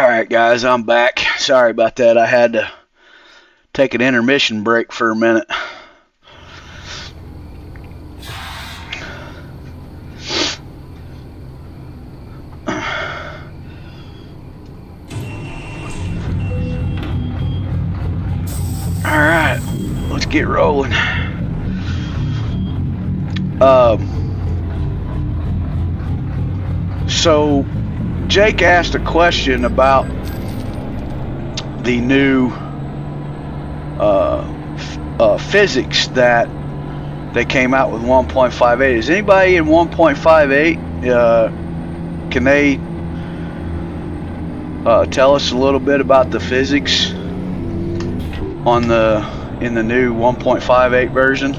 Alright guys, I'm back. Sorry about that. I had to take an intermission break for a minute. Alright, let's get rolling. So Jake asked a question about the new physics that they came out with 1.58. Is anybody in 1.58? Can they tell us a little bit about the physics on in the new 1.58 version?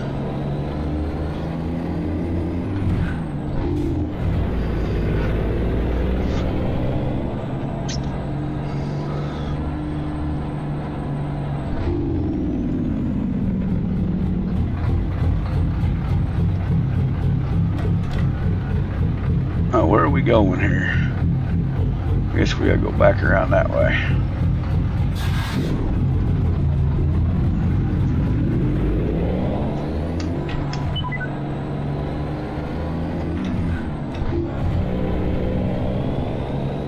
Where are we going here? I guess we gotta go back around that way.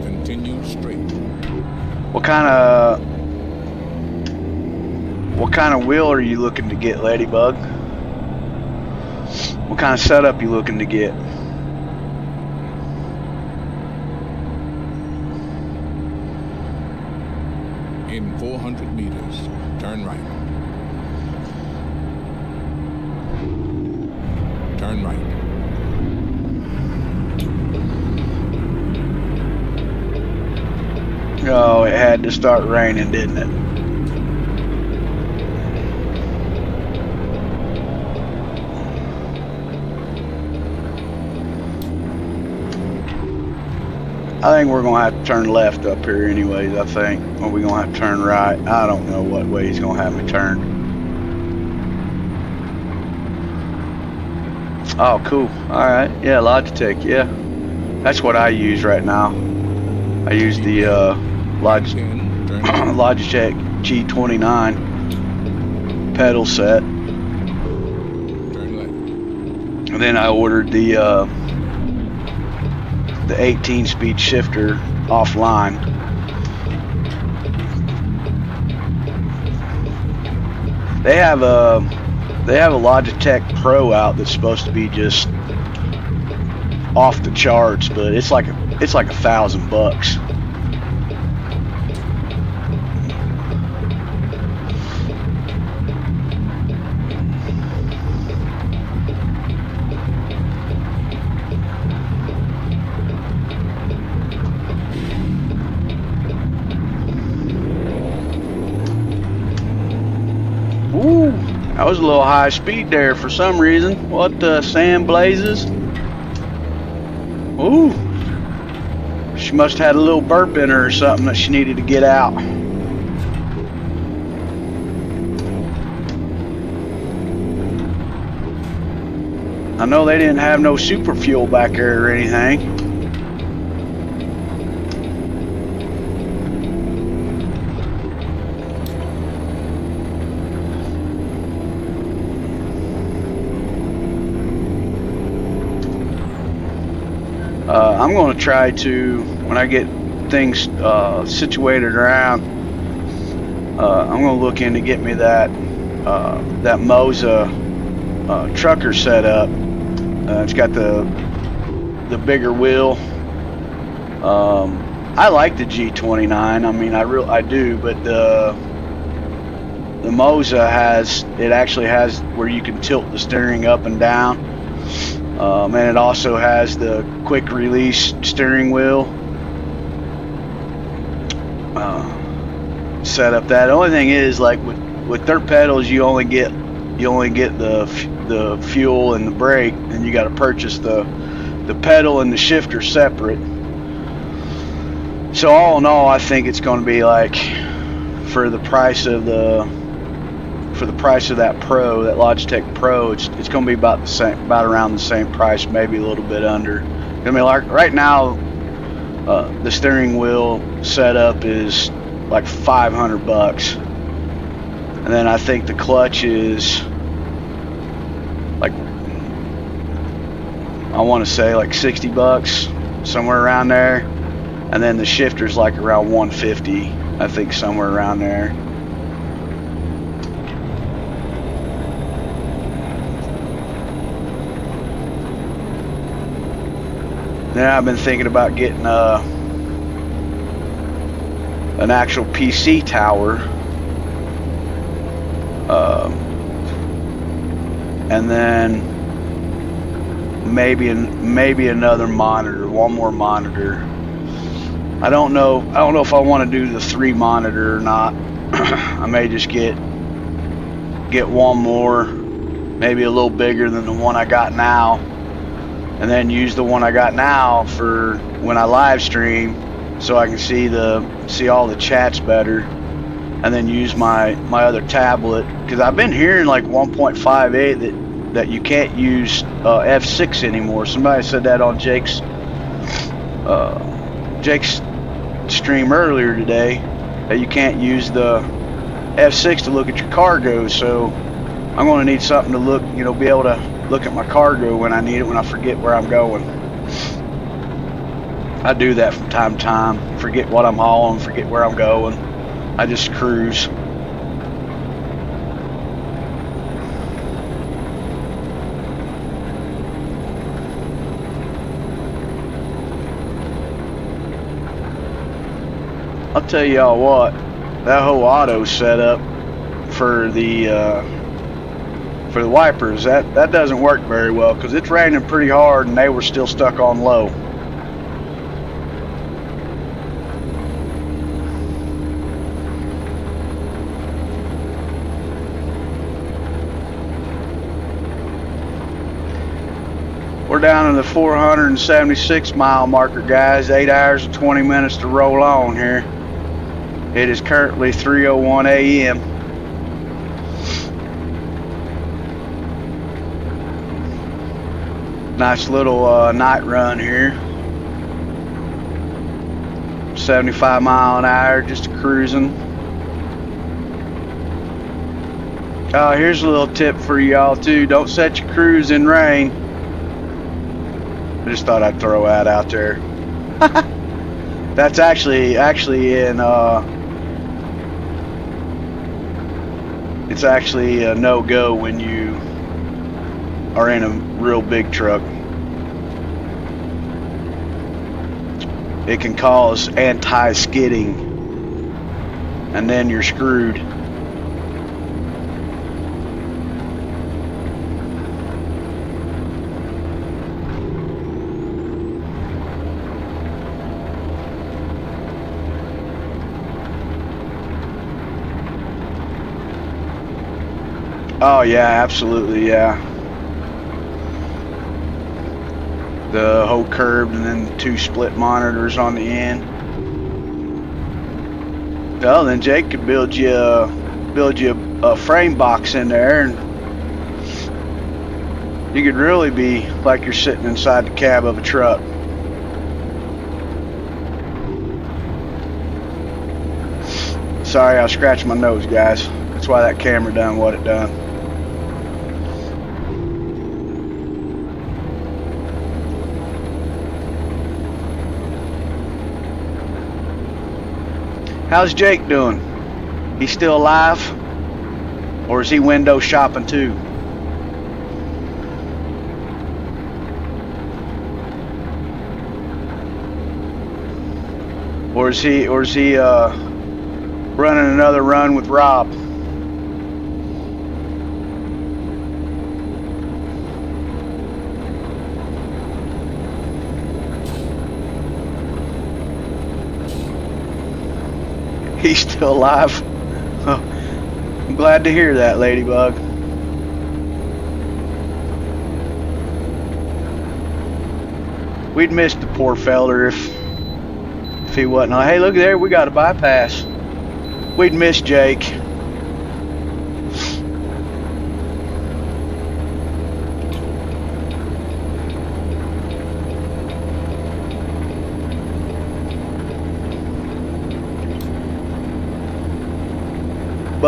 Continue straight. What kind of wheel are you looking to get, Ladybug? What kind of setup you looking to get? In 400 meters, turn right. Turn right. Oh, it had to start raining, didn't it? I think we're gonna have to turn left up here anyways, I think. Or we're gonna have to turn right. I don't know what way he's gonna have me turn. Oh, cool. Alright. Yeah, Logitech, yeah. That's what I use right now. I use the Logitech G29 pedal set. Turn left. And then I ordered the 18-speed shifter offline. They have a Logitech Pro out that's supposed to be just off the charts, but it's like $1,000. Ooh, that was a little high speed there for some reason. What the Sam blazes? Ooh, she must have had a little burp in her or something that she needed to get out. I know they didn't have no super fuel back there or anything. I'm going to try to, when I get things situated around, I'm going to look into get me that Moza trucker set up. It's got the bigger wheel. I like the G29. I mean, I do, but the Moza actually has where you can tilt the steering up and down. And it also has the quick release steering wheel set up. That the only thing is, like with dirt pedals, you only get the fuel and the brake, and you got to purchase the pedal and the shifter separate. So all in all, I think it's going to be like for the price of that Pro, that Logitech Pro, it's going to be about the same, about around the same price, maybe a little bit under. I mean, like right now, The steering wheel setup is like $500, and then I think the clutch is like, I want to say like $60, somewhere around there, and then the shifter's like around $150, I think, somewhere around there. Then I've been thinking about getting an actual PC tower, and then maybe another monitor, one more monitor. I don't know if I want to do the 3 monitor or not. I may just get one more, maybe a little bigger than the one I got now, and then use the one I got now for when I live stream, so I can see all the chats better, and then use my other tablet, because I've been hearing like 1.58 that you can't use F6 anymore. Somebody said that on Jake's stream earlier today, that you can't use the F6 to look at your cargo. So I'm going to need something to look, be able to look at my cargo when I need it, when I forget where I'm going. I do that from time to time. Forget what I'm hauling, forget where I'm going. I just cruise. I'll tell y'all what, that whole auto setup for the wipers, that doesn't work very well, because it's raining pretty hard and they were still stuck on low. We're down in the 476 mile marker, guys. 8 hours and 20 minutes to roll on here. It is currently 3:01 a.m. Nice little night run here. 75 mile an hour, just cruising. Oh, here's a little tip for y'all too. Don't set your cruise in rain. I just thought I'd throw that out there. That's actually in it's actually a no-go when you are in a real big truck. It can cause anti-skidding, and then you're screwed. Oh yeah, absolutely, yeah. The whole curved and then 2 split monitors on the end. Well, then Jake could build you a frame box in there, and you could really be like you're sitting inside the cab of a truck. Sorry, I scratched my nose, guys. That's why that camera done what it done. How's Jake doing? He still alive? Or is he window shopping too? Or is he running another run with Rob? He's still alive. Oh, I'm glad to hear that, Ladybug. We'd miss the poor feller if he wasn't. Hey, look there, we got a bypass. We'd miss Jake.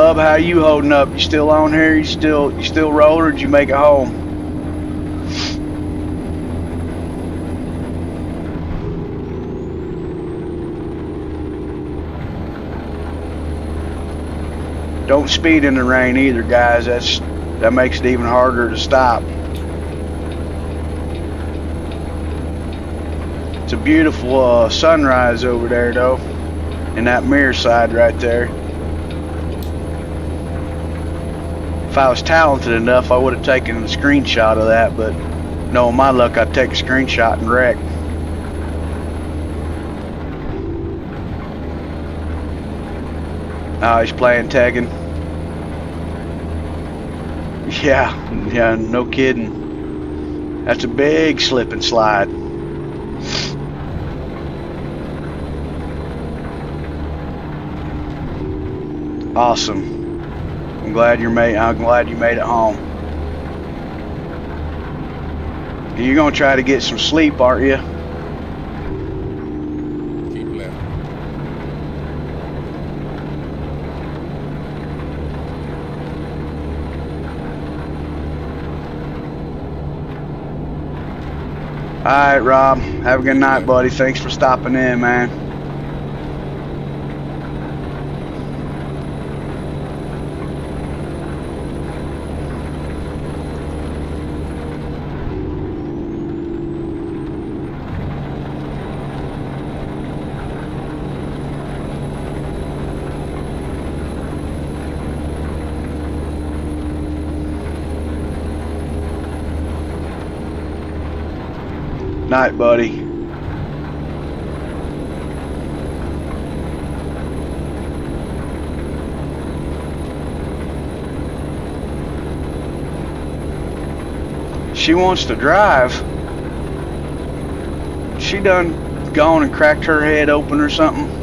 Bub, how you holding up? You still on here? You still rolling, or did you make it home? Don't speed in the rain either, guys. That makes it even harder to stop. It's a beautiful sunrise over there, though, in that mirror side right there. If I was talented enough, I would have taken a screenshot of that, but knowing my luck, I'd take a screenshot and wreck. Oh, he's playing tagging. Yeah, no kidding. That's a big slip and slide. Awesome. I'm glad you made it home. You're gonna try to get some sleep, aren't you? Keep left. All right, Rob. Have a good night, buddy. Thanks for stopping in, man. Night, buddy. She wants to drive. She done gone and cracked her head open or something?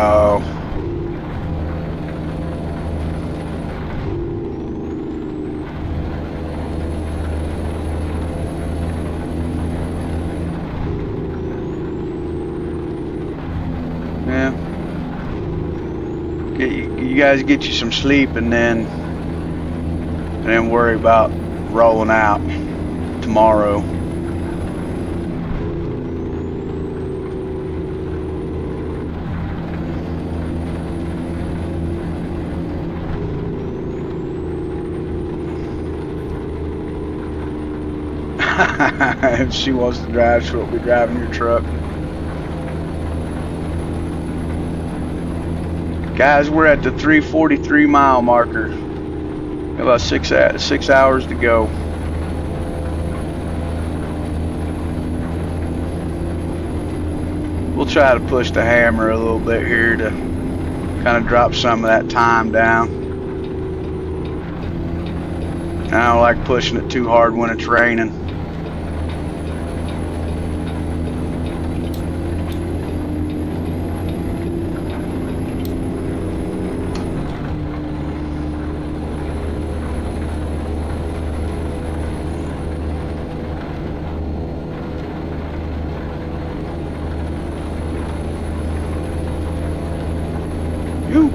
Oh. Yeah. You guys get you some sleep and then worry about rolling out tomorrow. If she wants to drive, she'll be driving your truck. Guys, we're at the 343 mile marker. About 6 hours to go. We'll try to push the hammer a little bit here to kind of drop some of that time down. I don't like pushing it too hard when it's raining.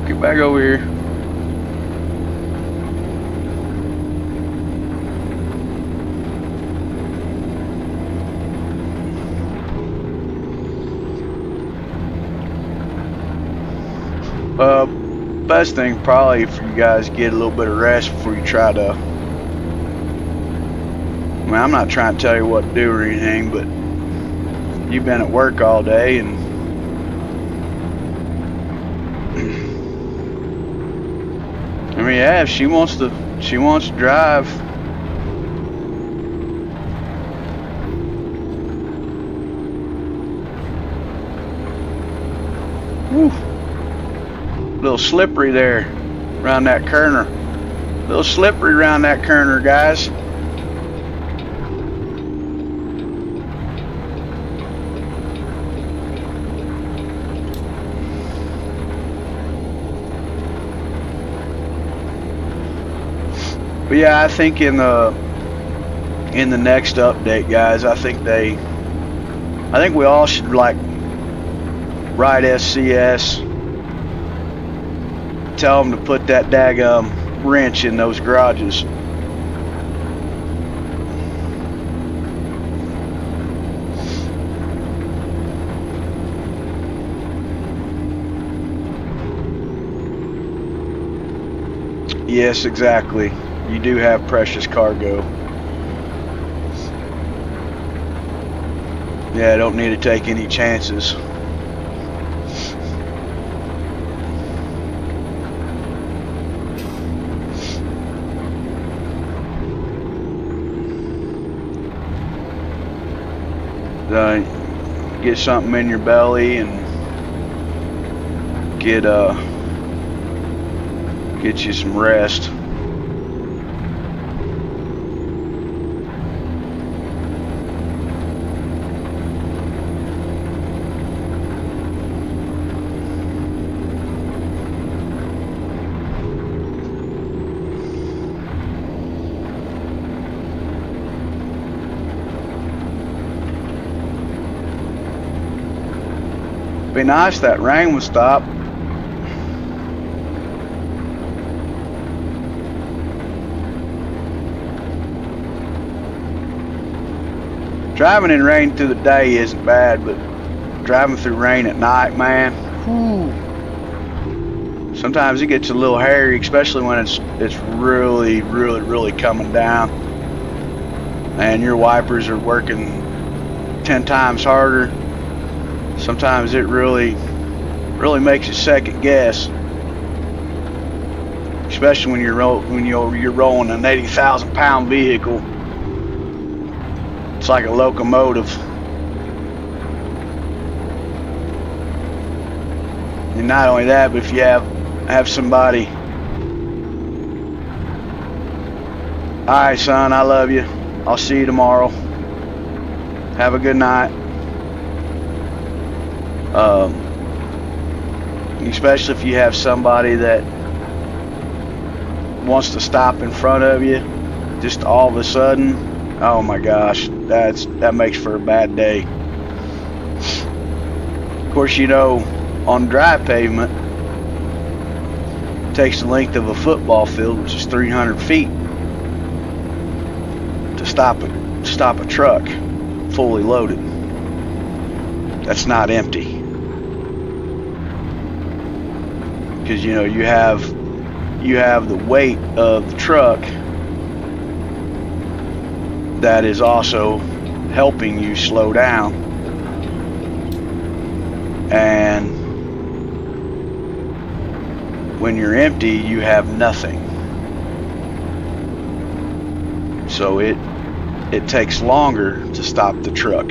Get back over here. Best thing probably for you guys to get a little bit of rest before you try to. I mean, I'm not trying to tell you what to do or anything, but you've been at work all day and I mean, yeah, if she wants to drive. Whew. A little slippery there around that corner. A little slippery around that corner, guys. But yeah, I think in the next update, guys, I think we all should like write SCS, tell them to put that daggum wrench in those garages. Yes, exactly. You do have precious cargo. Yeah, don't need to take any chances. Get something in your belly and get you some rest. Be nice if that rain would stop. Driving in rain through the day isn't bad, but driving through rain at night, man, whew. Sometimes it gets a little hairy, especially when it's really coming down and your wipers are working 10 times harder. Sometimes it really makes you second guess, especially when you're rolling an 80,000 pound vehicle. It's like a locomotive. And not only that, but if you have somebody, all right, son, I love you. I'll see you tomorrow. Have a good night. Especially if you have somebody that wants to stop in front of you, just all of a sudden, oh my gosh, that makes for a bad day. Of course, you know, on dry pavement, it takes the length of a football field, which is 300 feet, to stop a truck fully loaded. That's not empty. Because you know you have the weight of the truck that is also helping you slow down, and when you're empty you have nothing, so it takes longer to stop the truck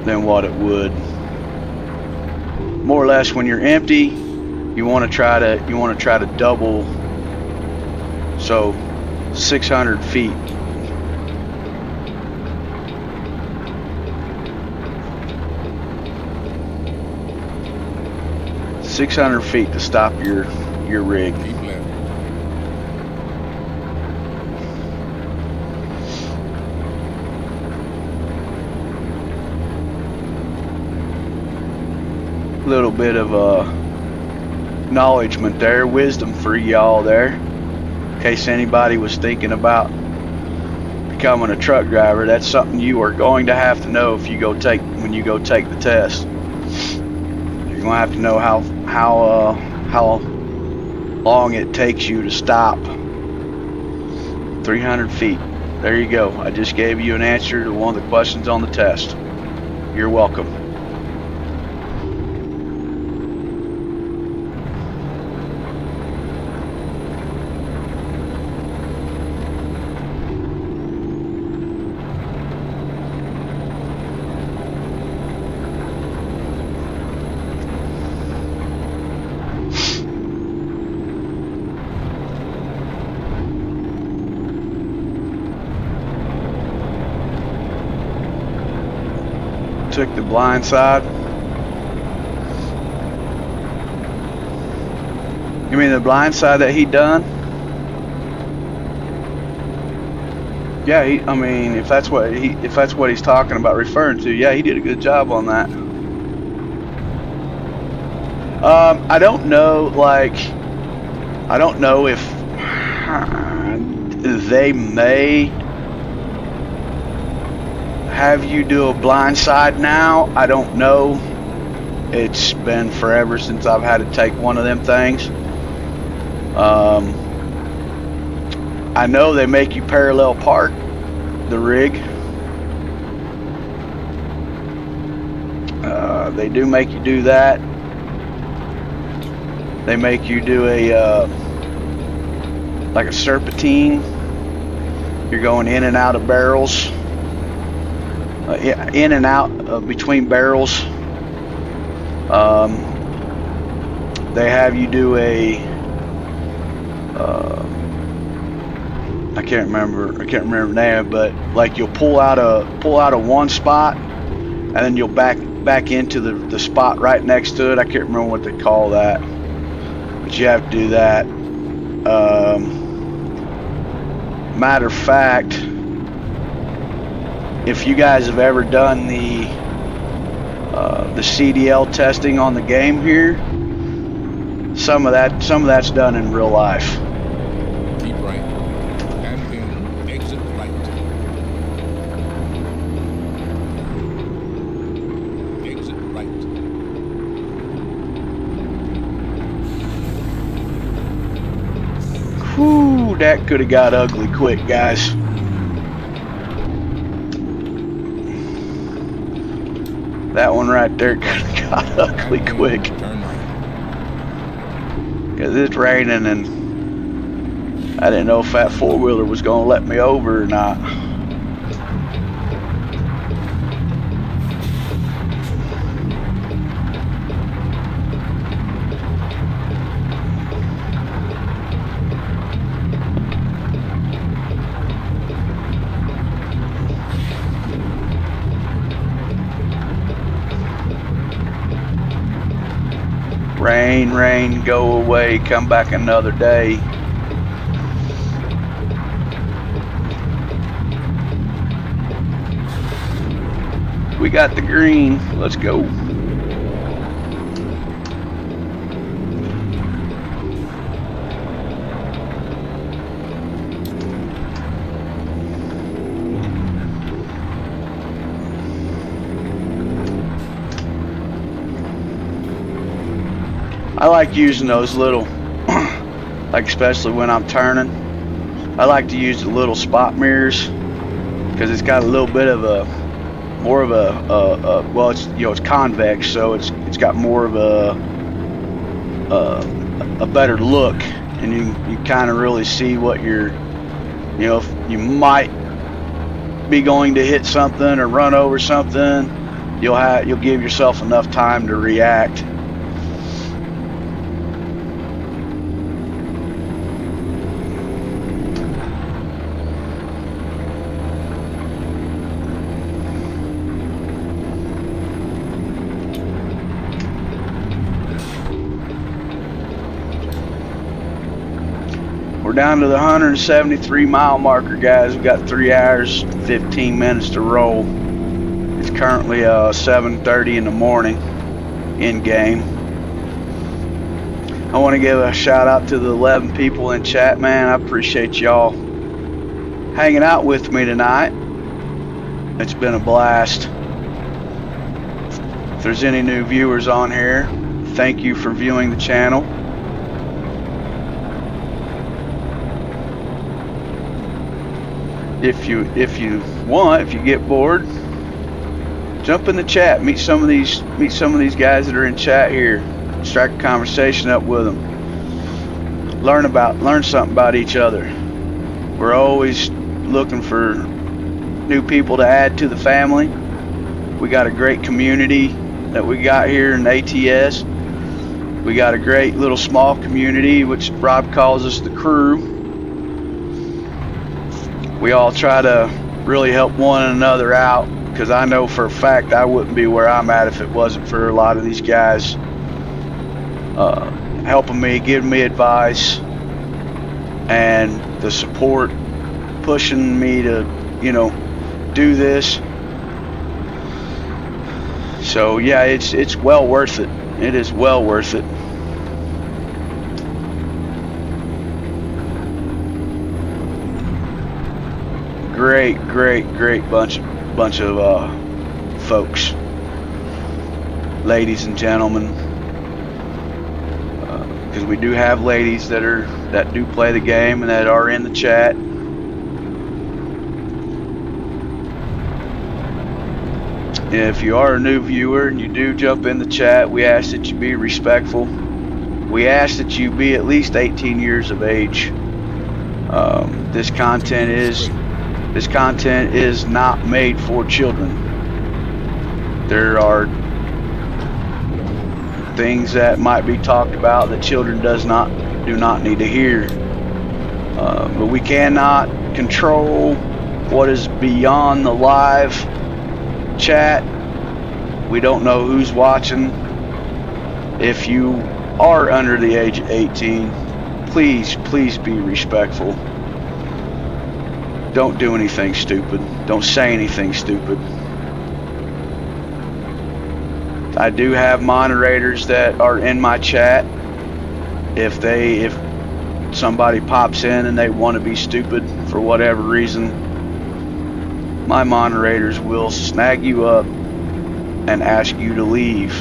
than what it would. More or less, when you're empty, you want to try to double. So 600 feet. $600 feet to stop your rig. Keep left. Little bit of acknowledgement there, wisdom for y'all there, in case anybody was thinking about becoming a truck driver. That's something you are going to have to know when you go take the test. You're going to have to know how long it takes you to stop. 300 feet. There you go. I just gave you an answer to one of the questions on the test. You're welcome. took the blind side. You mean the blind side that he done? Yeah, I mean, if that's what he's talking about, referring to, yeah, he did a good job on that. I don't know, I don't know if they may have you do a blind side now. I don't know. It's been forever since I've had to take one of them things. I know they make you parallel park the rig. They do make you do that. They make you do a like a serpentine. You're going in and out of barrels, in and out between barrels. They have you do a I can't remember the name, but like you'll pull out of one spot, and then you'll back into the spot right next to it. I can't remember what they call that, but you have to do that. Matter of fact, if you guys have ever done the CDL testing on the game here, some of that's done in real life. Keep right. And then exit right. Exit right. Whew, that could have got ugly quick, guys. That one right there got ugly quick. Turn right. Because it's raining and I didn't know if that four-wheeler was going to let me over or not. Rain, rain, go away, come back another day. We got the green, let's go. I like using those little, like especially when I'm turning, I like to use the little spot mirrors because it's got a little bit of a, more of a well, it's, you know, it's convex, so it's got more of a better look, and you kind of really see what you're, you know, if you might be going to hit something or run over something, you'll give yourself enough time to react. We're down to the 173 mile marker, guys. We've got 3 hours, 15 minutes to roll. It's currently 7:30 in the morning in game. I want to give a shout out to the 11 people in chat, man. I appreciate y'all hanging out with me tonight. It's been a blast. If there's any new viewers on here, thank you for viewing the channel. If you want, if you get bored, jump in the chat, meet some of these guys that are in chat here, strike a conversation up with them, learn something about each other. We're always looking for new people to add to the family. We got a great community that we got here in ATS. We got a great little small community, which Rob calls us the crew. We all try to really help one another out because I know for a fact I wouldn't be where I'm at if it wasn't for a lot of these guys helping me, giving me advice, and the support, pushing me to, you know, do this. So yeah, it's well worth it. It is well worth it. Great bunch of folks, ladies and gentlemen, because we do have ladies that do play the game and that are in the chat. If you are a new viewer and you do jump in the chat, we ask that you be respectful. We ask that you be at least 18 years of age. This content is not made for children. There are things that might be talked about that children do not need to hear. But we cannot control what is beyond the live chat. We don't know who's watching. If you are under the age of 18, please be respectful. Don't do anything stupid. Don't say anything stupid. I do have moderators that are in my chat. If somebody pops in and they want to be stupid for whatever reason, my moderators will snag you up and ask you to leave,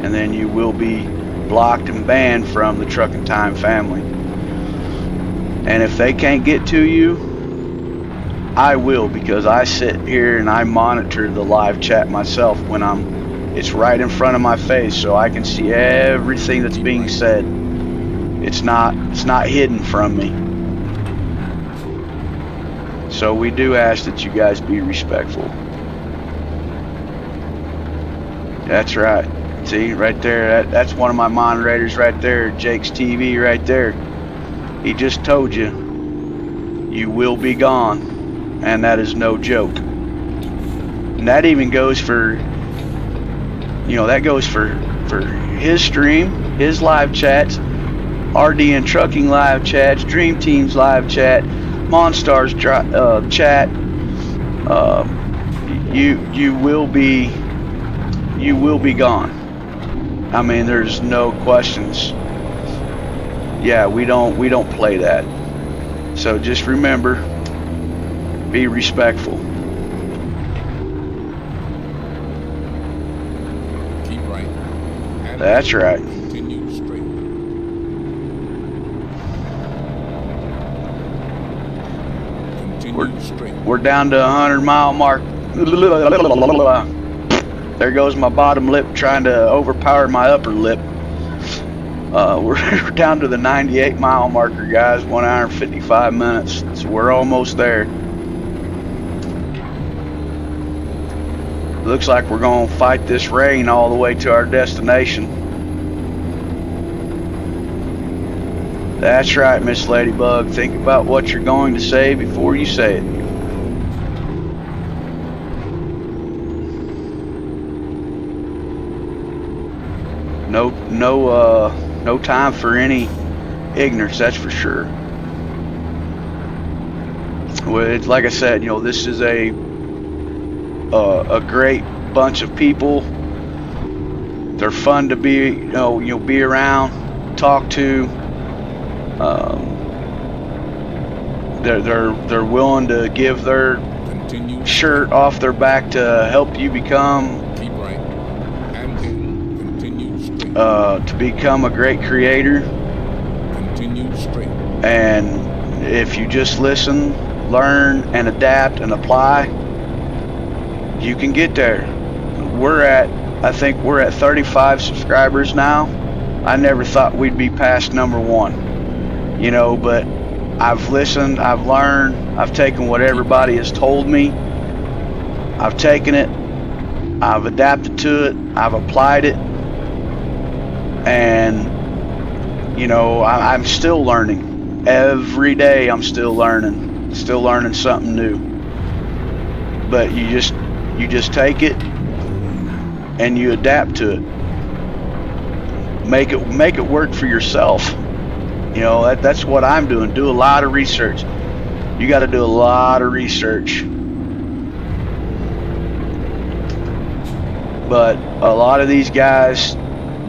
and then you will be blocked and banned from the Truckin' Time family. And if they can't get to you, I will, because I sit here and I monitor the live chat myself when it's right in front of my face, so I can see everything that's being said. It's not hidden from me. So we do ask that you guys be respectful. That's right. See, right there, that's one of my moderators right there, Jake's TV right there. He just told you, you will be gone. And that is no joke. And that even goes for, that goes for his stream, his live chats, RDN Trucking live chats, Dream Team's live chat, Monstar's chat. You will be gone. I mean, there's no questions. Yeah, we don't play that. So just remember, be respectful. Keep right. That's right. Continue straight. Continue straight. We're down to 100-mile mark. There goes my bottom lip trying to overpower my upper lip. We're down to the 98-mile marker, guys. 1 hour and 55 minutes. So we're almost there. Looks like we're going to fight this rain all the way to our destination. That's right, Miss Ladybug. Think about what you're going to say before you say it. No time for any ignorance, that's for sure. Well, it's like I said, this is a great bunch of people. They're fun to be, be around, talk to. They're willing to give their shirt off their back to help you become. Keep right. And continue straight. To become a great creator. Continue straight. And if you just listen, learn, and adapt and apply, you can get there. I think we're at 35 subscribers now. I never thought we'd be past number 1. But I've listened, I've learned, I've taken what everybody has told me. I've taken it, I've adapted to it, I've applied it, and I'm still learning. Every day I'm still learning something new. But you You just take it and you adapt to it. Make it work for yourself. You know, that's what I'm doing. Do a lot of research. You got to do a lot of research. But a lot of these guys,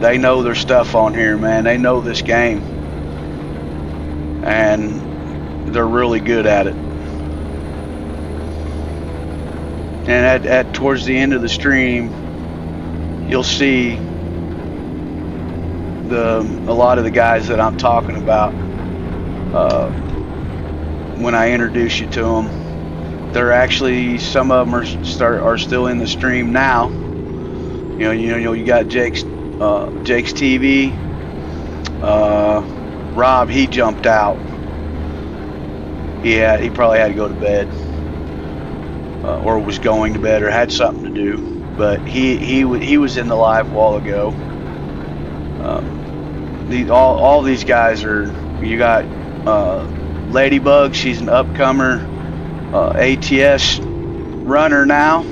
they know their stuff on here, man. They know this game. And they're really good at it. And at towards the end of the stream, you'll see a lot of the guys that I'm talking about. When I introduce you to them, they're actually, some of them are still in the stream now. You got Jake's TV. Rob, he jumped out. He probably had to go to bed, or was going to bed, or had something to do. But he was in the live a while ago. All these guys are. You got Ladybug. She's an upcomer ATS runner now.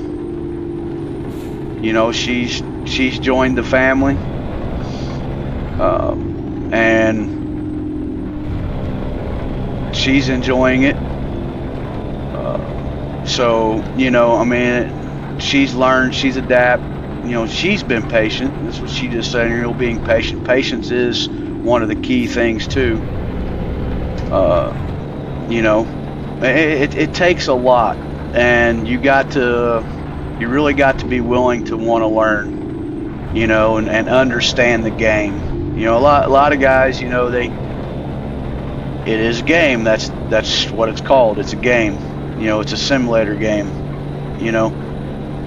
You know, she's joined the family, and she's enjoying it. So, you know, I mean, she's learned, she's adapted. You know, she's been patient. That's what she just said. You know, being patient. Patience is one of the key things too. You know, it takes a lot, and you really got to be willing to want to learn, you know, and understand the game. You know, a lot of guys, you know, it is a game. That's what it's called. It's a game. You know, it's a simulator game. You know,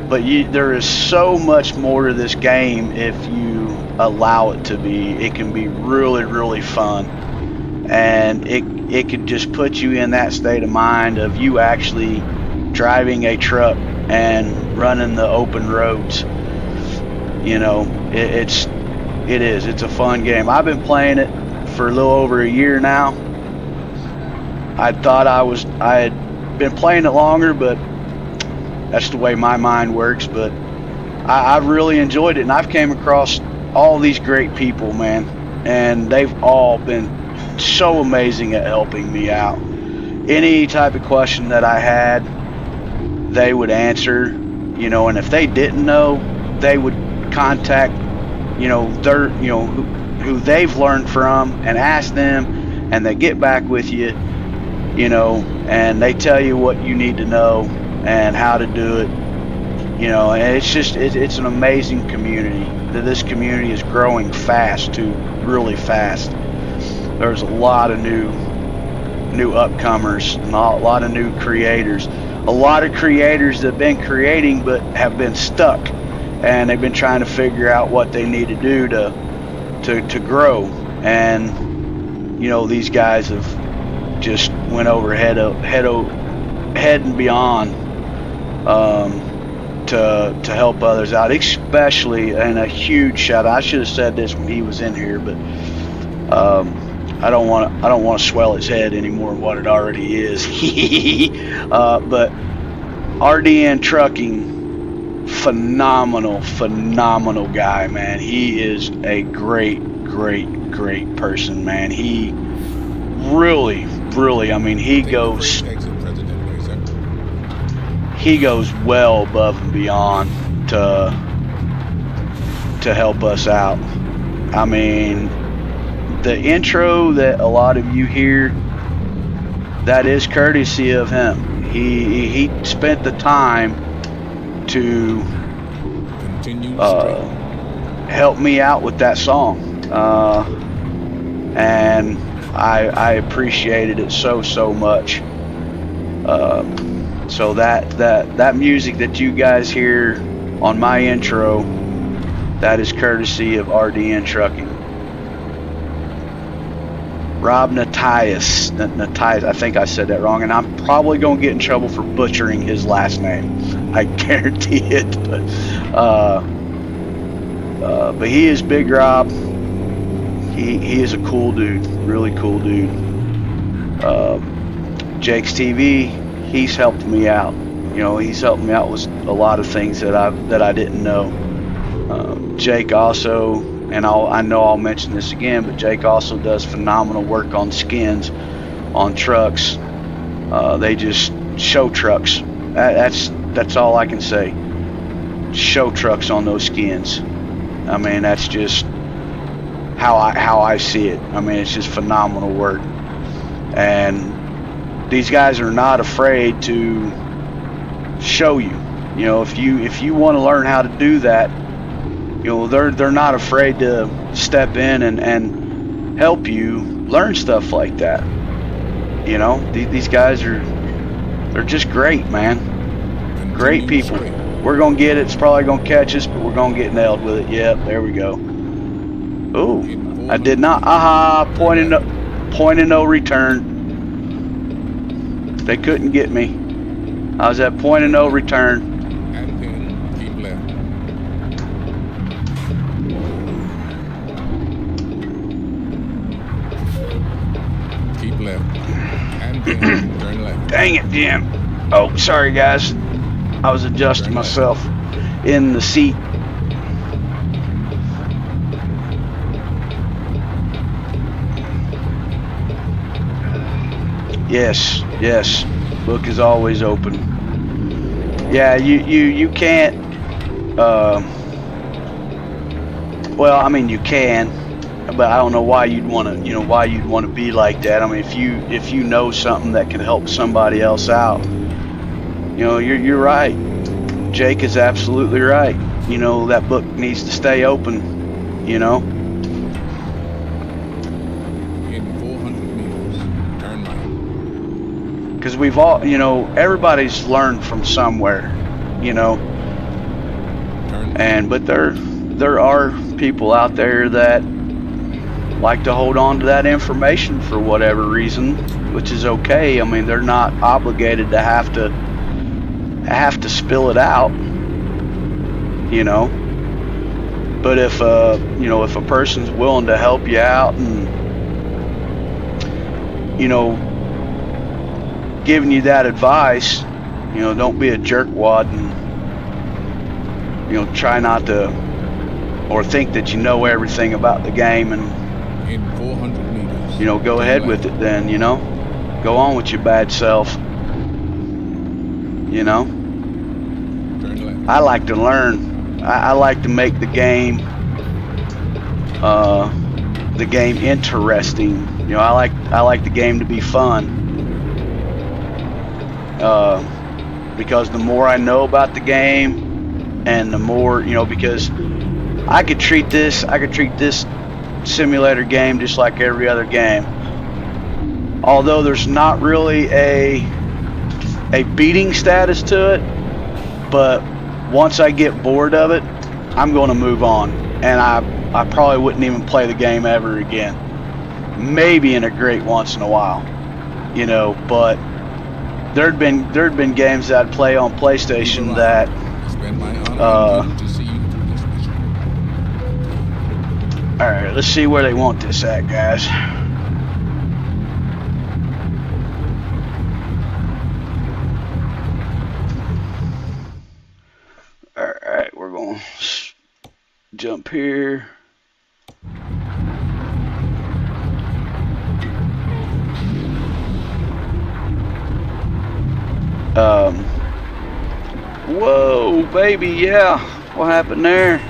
but there is so much more to this game if you allow it to be. It can be really, really fun, and it could just put you in that state of mind of you actually driving a truck and running the open roads. You know, it's a fun game. I've been playing it for a little over a year now. I thought I had been playing it longer, but that's the way my mind works. But I've really enjoyed it, and I've came across all these great people, man, and they've all been so amazing at helping me out. Any type of question that I had, they would answer, you know, and if they didn't know, they would contact, you know, who they've learned from and ask them, and they get back with you, you know, and they tell you what you need to know and how to do it, you know. And it's an amazing community. This community is growing fast too, really fast. There's a lot of new upcomers, and a lot of new creators, a lot of creators that have been creating but have been stuck, and they've been trying to figure out what they need to do to grow. And you know, these guys have just went over head and beyond to help others out, especially, and a huge shout out. I should have said this when he was in here, but I don't want to swell his head any more than what it already is. But RDN Trucking, phenomenal guy, man. He is a great person, man. He really, I mean, he goes well above and beyond to help us out. I mean, the intro that a lot of you hear, that is courtesy of him. He spent the time to help me out with that song, and I appreciated it so much. So that music that you guys hear on my intro, that is courtesy of RDN Trucking. Rob Natias, I think I said that wrong, and I'm probably going to get in trouble for butchering his last name. I guarantee it. But he is Big Rob. He is a cool dude, really cool dude. Jake's TV, he's helped me out You know, he's helped me out with a lot of things that I didn't know. Jake also, and I know I'll mention this again, but Jake also does phenomenal work on skins on trucks. They just show trucks. That's all I can say. Show trucks on those skins. I mean, that's just how I see it. I mean, it's just phenomenal work. And these guys are not afraid to show you. You know, if you want to learn how to do that, you know, they're not afraid to step in and help you learn stuff like that. You know, these guys they're just great, man. Great people. We're gonna get it. It's probably gonna catch us, but we're gonna get nailed with it. Yep, there we go. Ooh, I did not. Aha! Point of no return. They couldn't get me. I was at point of no return. And then keep left. Keep left. And then turn left. Dang it, Jim. Oh, sorry, guys. I was adjusting myself in the seat. Yes, yes. Book is always open. Yeah, you can't. Well, I mean, you can, but I don't know why you'd want to. You know, why you'd want to be like that. I mean, if you know something that can help somebody else out, you know, you're right. Jake is absolutely right. You know, that book needs to stay open. You know. In 400 meters, turn right. Because we've all, you know, everybody's learned from somewhere, you know, but there are people out there that like to hold on to that information for whatever reason, which is okay. I mean, they're not obligated to have to spill it out, you know. But if you know, if a person's willing to help you out and, you know, giving you that advice, you know, don't be a jerkwad and, you know, try not to, or think that you know everything about the game, and, In 400 meters, you know, go ahead with it then, you know. Go on with your bad self, you know. turn left. I like to learn. I like to make the game interesting. You know, I like the game to be fun. Because the more I know about the game, and the more, you know, because I could treat this simulator game just like every other game. Although there's not really a beating status to it, but once I get bored of it, I'm going to move on, and I probably wouldn't even play the game ever again. Maybe in a great once in a while, you know, but there'd been games that I'd play on PlayStation that It's been my honor to see you through this mission. all right, let's see where they want this at, guys. All right, we're going to jump here. Whoa, baby, yeah. What happened there?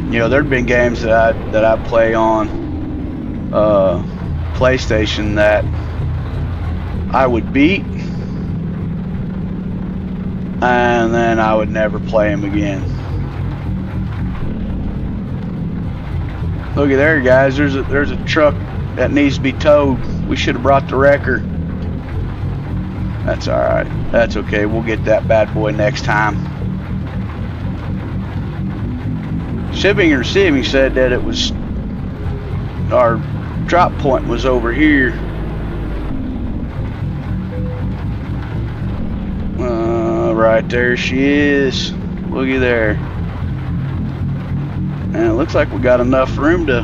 You know, there'd been games that I play on PlayStation that I would beat, and then I would never play them again. Look at there, guys. There's a truck that needs to be towed. We should have brought the wrecker. That's all right. That's okay. We'll get that bad boy next time. Shipping and receiving said that it was, our drop point was over here. Right there she is. Looky there. And it looks like we got enough room to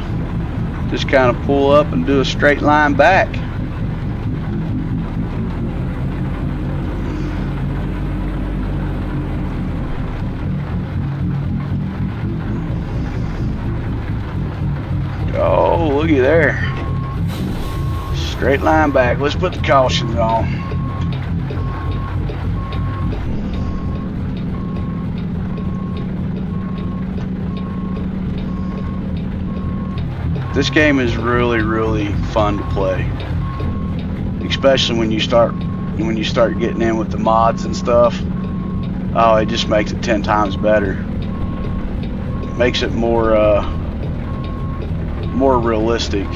just kind of pull up and do a straight line back. Oh, looky there. Straight line back. Let's put the cautions on. This game is really, really fun to play, especially when you start getting in with the mods and stuff. Oh, it just makes it 10 times better. Makes it more realistic.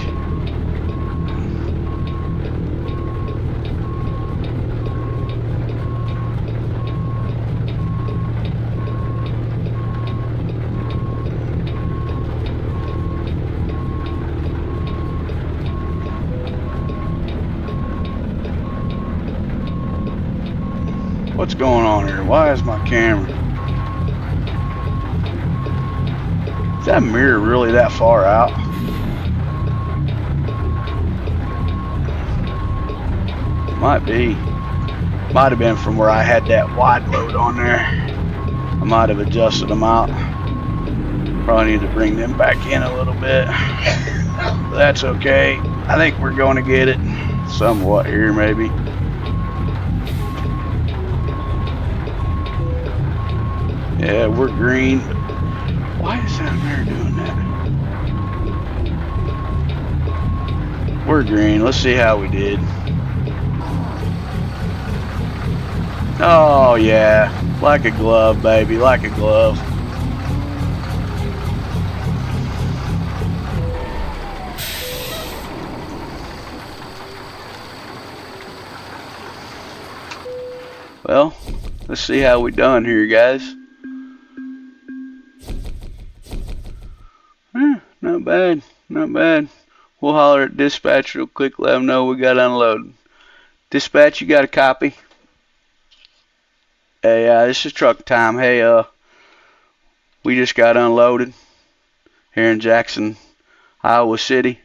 What's going on here? Why is my camera? Is that mirror really that far out? Might be. Might have been from where I had that wide load on there. I might have adjusted them out. Probably need to bring them back in a little bit. That's okay. I think we're going to get it somewhat here, maybe. Yeah, we're green. Why is that mirror doing that? We're green. Let's see how we did. Oh, yeah. Like a glove, baby. Like a glove. Well, let's see how we done here, guys. Not bad, not bad. We'll holler at dispatch real quick, let them know we got unloaded. Dispatch, you got a copy? Hey, this is truck time. Hey, we just got unloaded here in Jackson, Iowa City.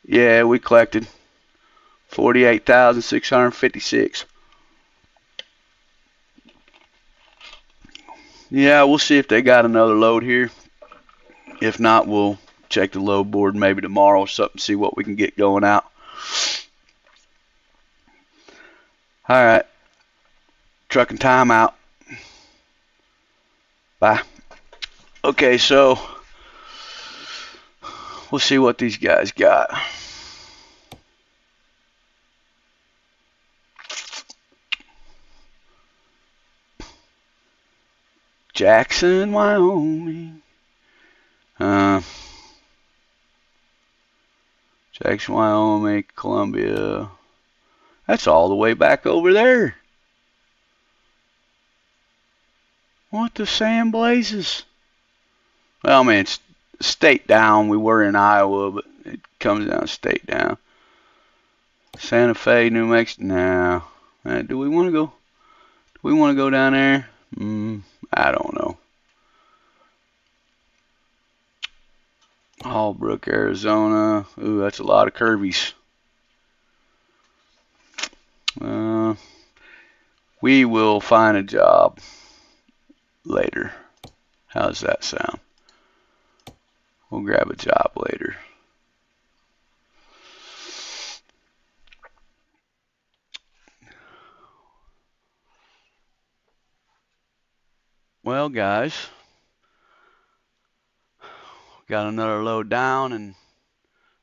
Yeah, we collected 48,656. Yeah, we'll see if they got another load here. If not, we'll check the load board maybe tomorrow or something, see what we can get going out. All right. Trucking time out. Bye. Okay, so we'll see what these guys got. Jackson, Wyoming. Jackson, Wyoming, Columbia. That's all the way back over there. What the Sam blazes? Well, I mean, it's state down. We were in Iowa, but it comes down state down. Santa Fe, New Mexico. Now, do we want to go? Do we want to go down there? I don't know. Hallbrook, Arizona. Ooh, that's a lot of curvies. We will find a job later. How does that sound? We'll grab a job later. Well, guys, got another load down, and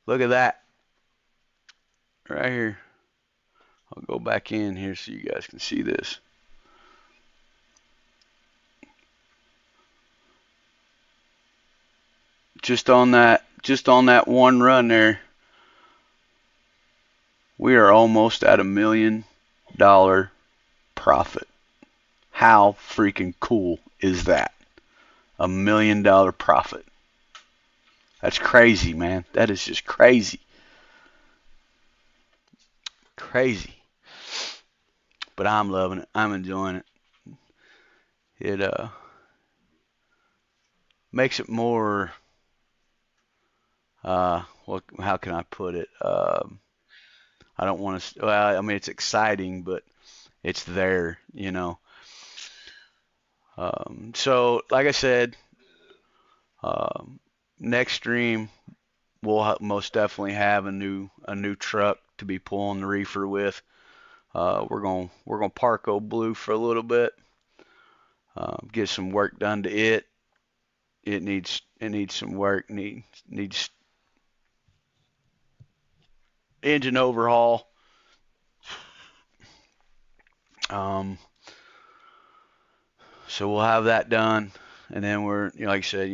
look at that right here. I'll go back in here so you guys can see this. Just on that one run there, we are almost at $1 million profit. How freaking cool is that? $1 million profit. That's crazy, man. That is just crazy. Crazy. But I'm loving it. I'm enjoying it. makes it more, how can I put it? I don't want to, well, I mean, it's exciting, but it's there, you know. So like I said, um, next stream we'll most definitely have a new truck to be pulling the reefer with. We're gonna park Old Blue for a little bit, get some work done to it. It needs some work. Needs engine overhaul. Um, so we'll have that done, and then like I said,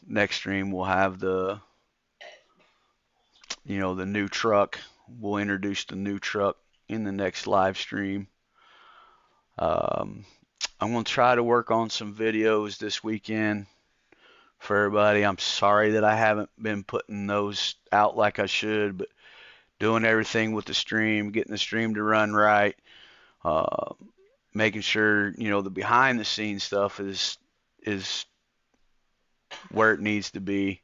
next stream we'll have the new truck. We'll introduce the new truck in the next live stream. Um, I'm gonna try to work on some videos this weekend for everybody. I'm sorry that I haven't been putting those out like I should, but doing everything with the stream, getting the stream to run right, uh, making sure the behind the scenes stuff is where it needs to be.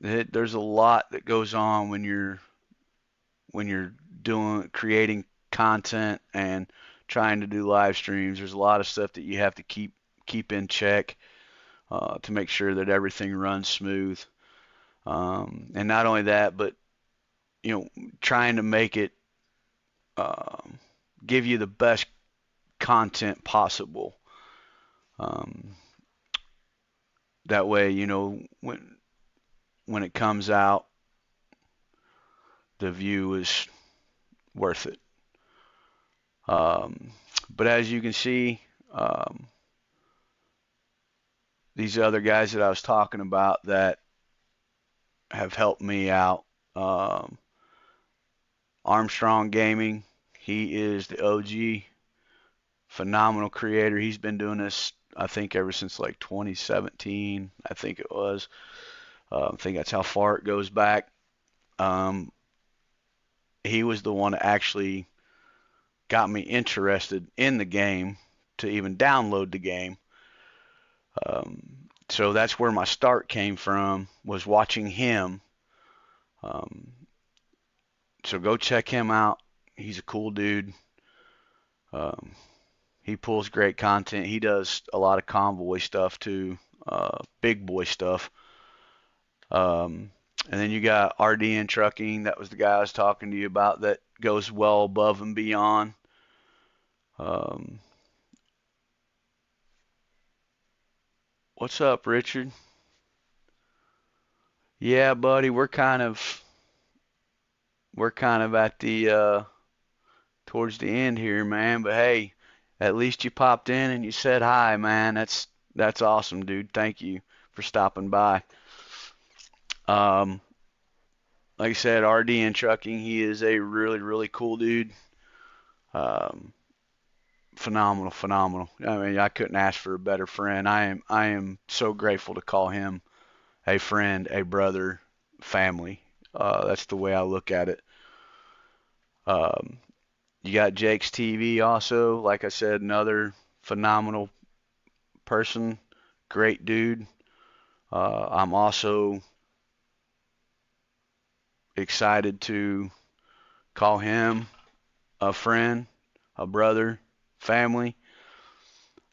There's a lot that goes on when you're doing creating content and trying to do live streams. There's a lot of stuff that you have to keep in check to make sure that everything runs smooth. And not only that, but trying to make it um, give you the best content possible. Um, that way, when it comes out, the view is worth it. But as you can see, these other guys that I was talking about that have helped me out, Armstrong Gaming, he is the OG, phenomenal creator. He's been doing this, I think, ever since like 2017, I think it was. I think that's how far it goes back. Um, he was the one that actually got me interested in the game to even download the game. So that's where my start came from, was watching him. Um, so go check him out. He's a cool dude. Um, he pulls great content. He does a lot of convoy stuff too, big boy stuff. And then you got RDN Trucking. That was the guy I was talking to you about that goes well above and beyond. Um, what's up, Richard? Yeah, buddy, we're kind of at the towards the end here, man. But hey, at least you popped in and you said hi, man. That's awesome, dude. Thank you for stopping by. Um, like I said, RDN Trucking, he is a really, really cool dude. Um, phenomenal, phenomenal. I mean, I couldn't ask for a better friend. I am so grateful to call him a friend, a brother, family. That's the way I look at it. Um, you got Jake's TV also. Like I said, another phenomenal person, great dude. I'm also excited to call him a friend, a brother, family.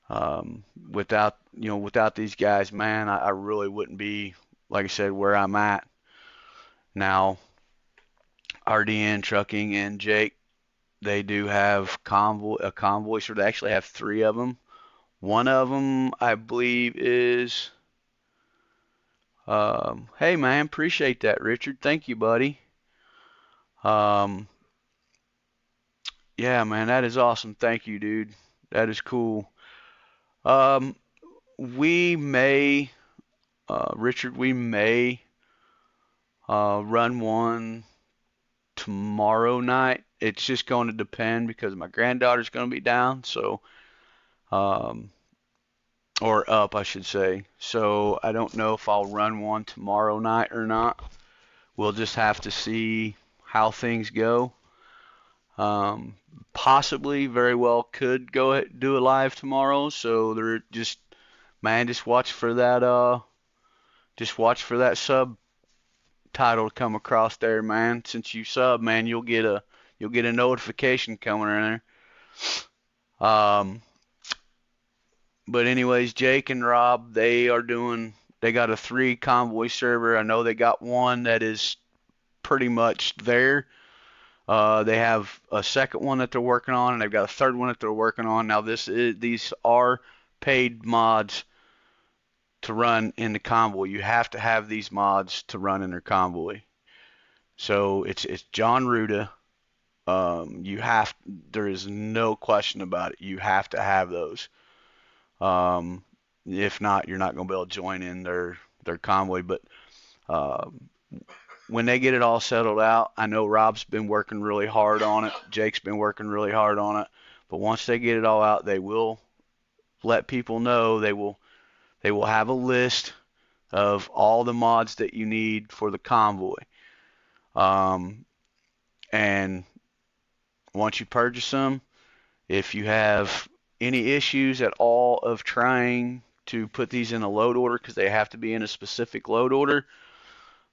Without these guys, man, I really wouldn't be, like I said, where I'm at now. RDN Trucking and Jake, they do have a convoy, so they actually have three of them. One of them, I believe, is, hey man, appreciate that, Richard. Thank you, buddy. Um, yeah, man, that is awesome. Thank you, dude. That is cool. Um, we may, Richard, we may run one tomorrow night. It's just going to depend because my granddaughter's going to be down, so um, or up, I should say. So I don't know if I'll run one tomorrow night or not. We'll just have to see how things go. Possibly, very well, could go ahead, do a live tomorrow. So they're just Man, just watch for that subtitle to come across there, man. Since you sub, man, you'll get a notification coming in there. But anyways, Jake and Rob, they got a 3 convoy server. I know they got one that is pretty much there. They have a second one that they're working on, and they've got a third one that they're working on. Now, these are paid mods to run in the convoy. You have to have these mods to run in their convoy. So it's John Ruda. There is no question about it. You have to have those. If not, you're not going to be able to join in their convoy. But when they get it all settled out, I know Rob's been working really hard on it. Jake's been working really hard on it. But once they get it all out, they will let people know. They will have a list of all the mods that you need for the convoy. And once you purchase them, if you have any issues at all of trying to put these in a load order, because they have to be in a specific load order,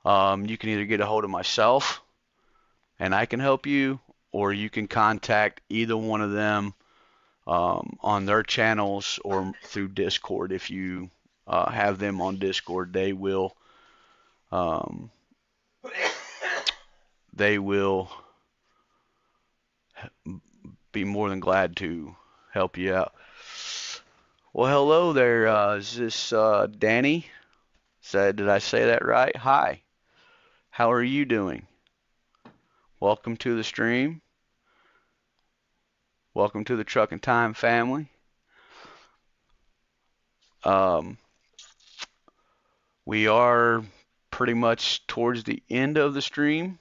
you can either get a hold of myself and I can help you, or you can contact either one of them on their channels or through Discord. If you have them on Discord, they will be more than glad to help you out. Well, hello there. Is this Danny? Did I say that right? Hi. How are you doing? Welcome to the stream. Welcome to the Truck and Time family. We are pretty much towards the end of the stream.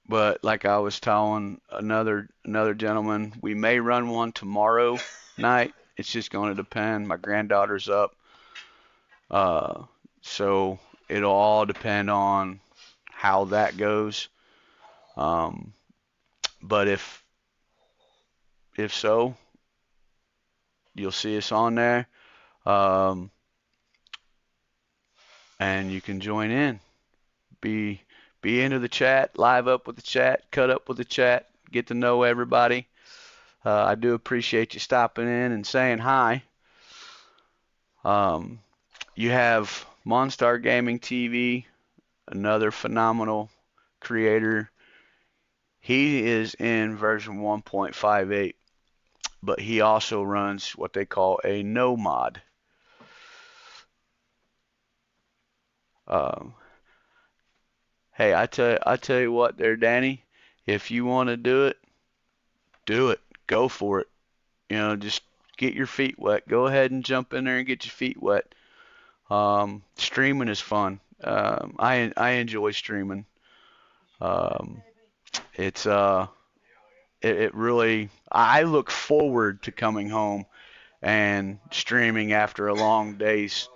But like I was telling another gentleman, we may run one tomorrow night. It's just going to depend. My granddaughter's up. So it'll all depend on how that goes. But if so, you'll see us on there. And you can join in. Be into the chat, live up with the chat, cut up with the chat, get to know everybody. I do appreciate you stopping in and saying hi. You have Monstar Gaming TV, another phenomenal creator. He is in version 1.58, but he also runs what they call a no mod. Hey, I tell you what there, Danny, if you want to do it, go for it. Just get your feet wet. Go ahead and jump in there and get your feet wet. Streaming is fun. I enjoy streaming. It really, I look forward to coming home and streaming after a long day's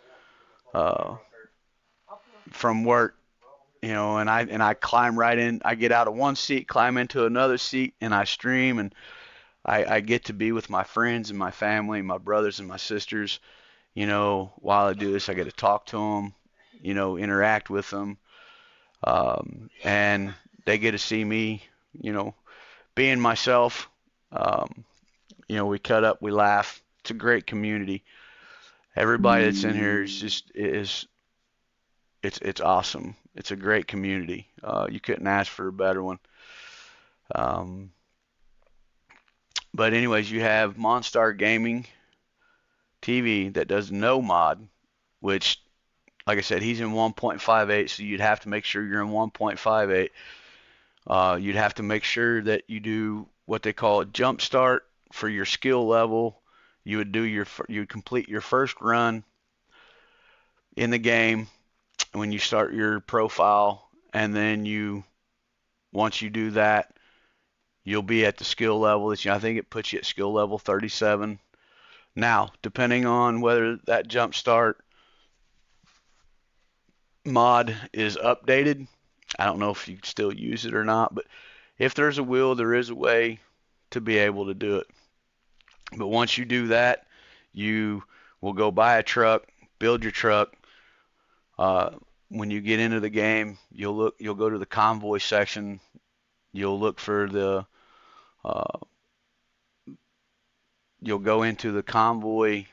from work. And I climb right in. I get out of one seat, climb into another seat, and I stream. And I get to be with my friends and my family, my brothers and my sisters. While I do this, I get to talk to them, interact with them, and they get to see me, being myself. We cut up, we laugh. It's a great community. Everybody that's in here it's awesome. It's a great community. You couldn't ask for a better one. But anyways, you have Monstar Gaming TV that does no mod, which, like I said, he's in 1.58, so you'd have to make sure you're in 1.58. You'd have to make sure that you do what they call a jump start for your skill level. You would complete your first run in the game when you start your profile, and then once you do that, you'll be at the skill level that I think it puts you at skill level 37. Now, depending on whether that jump start mod is updated, I don't know if you can still use it or not, but if there's a will, there is a way to be able to do it. But once you do that, you will go buy a truck, build your truck. Uh, when you get into the game, you'll go to the convoy section. You'll look for uh, you'll go into the convoy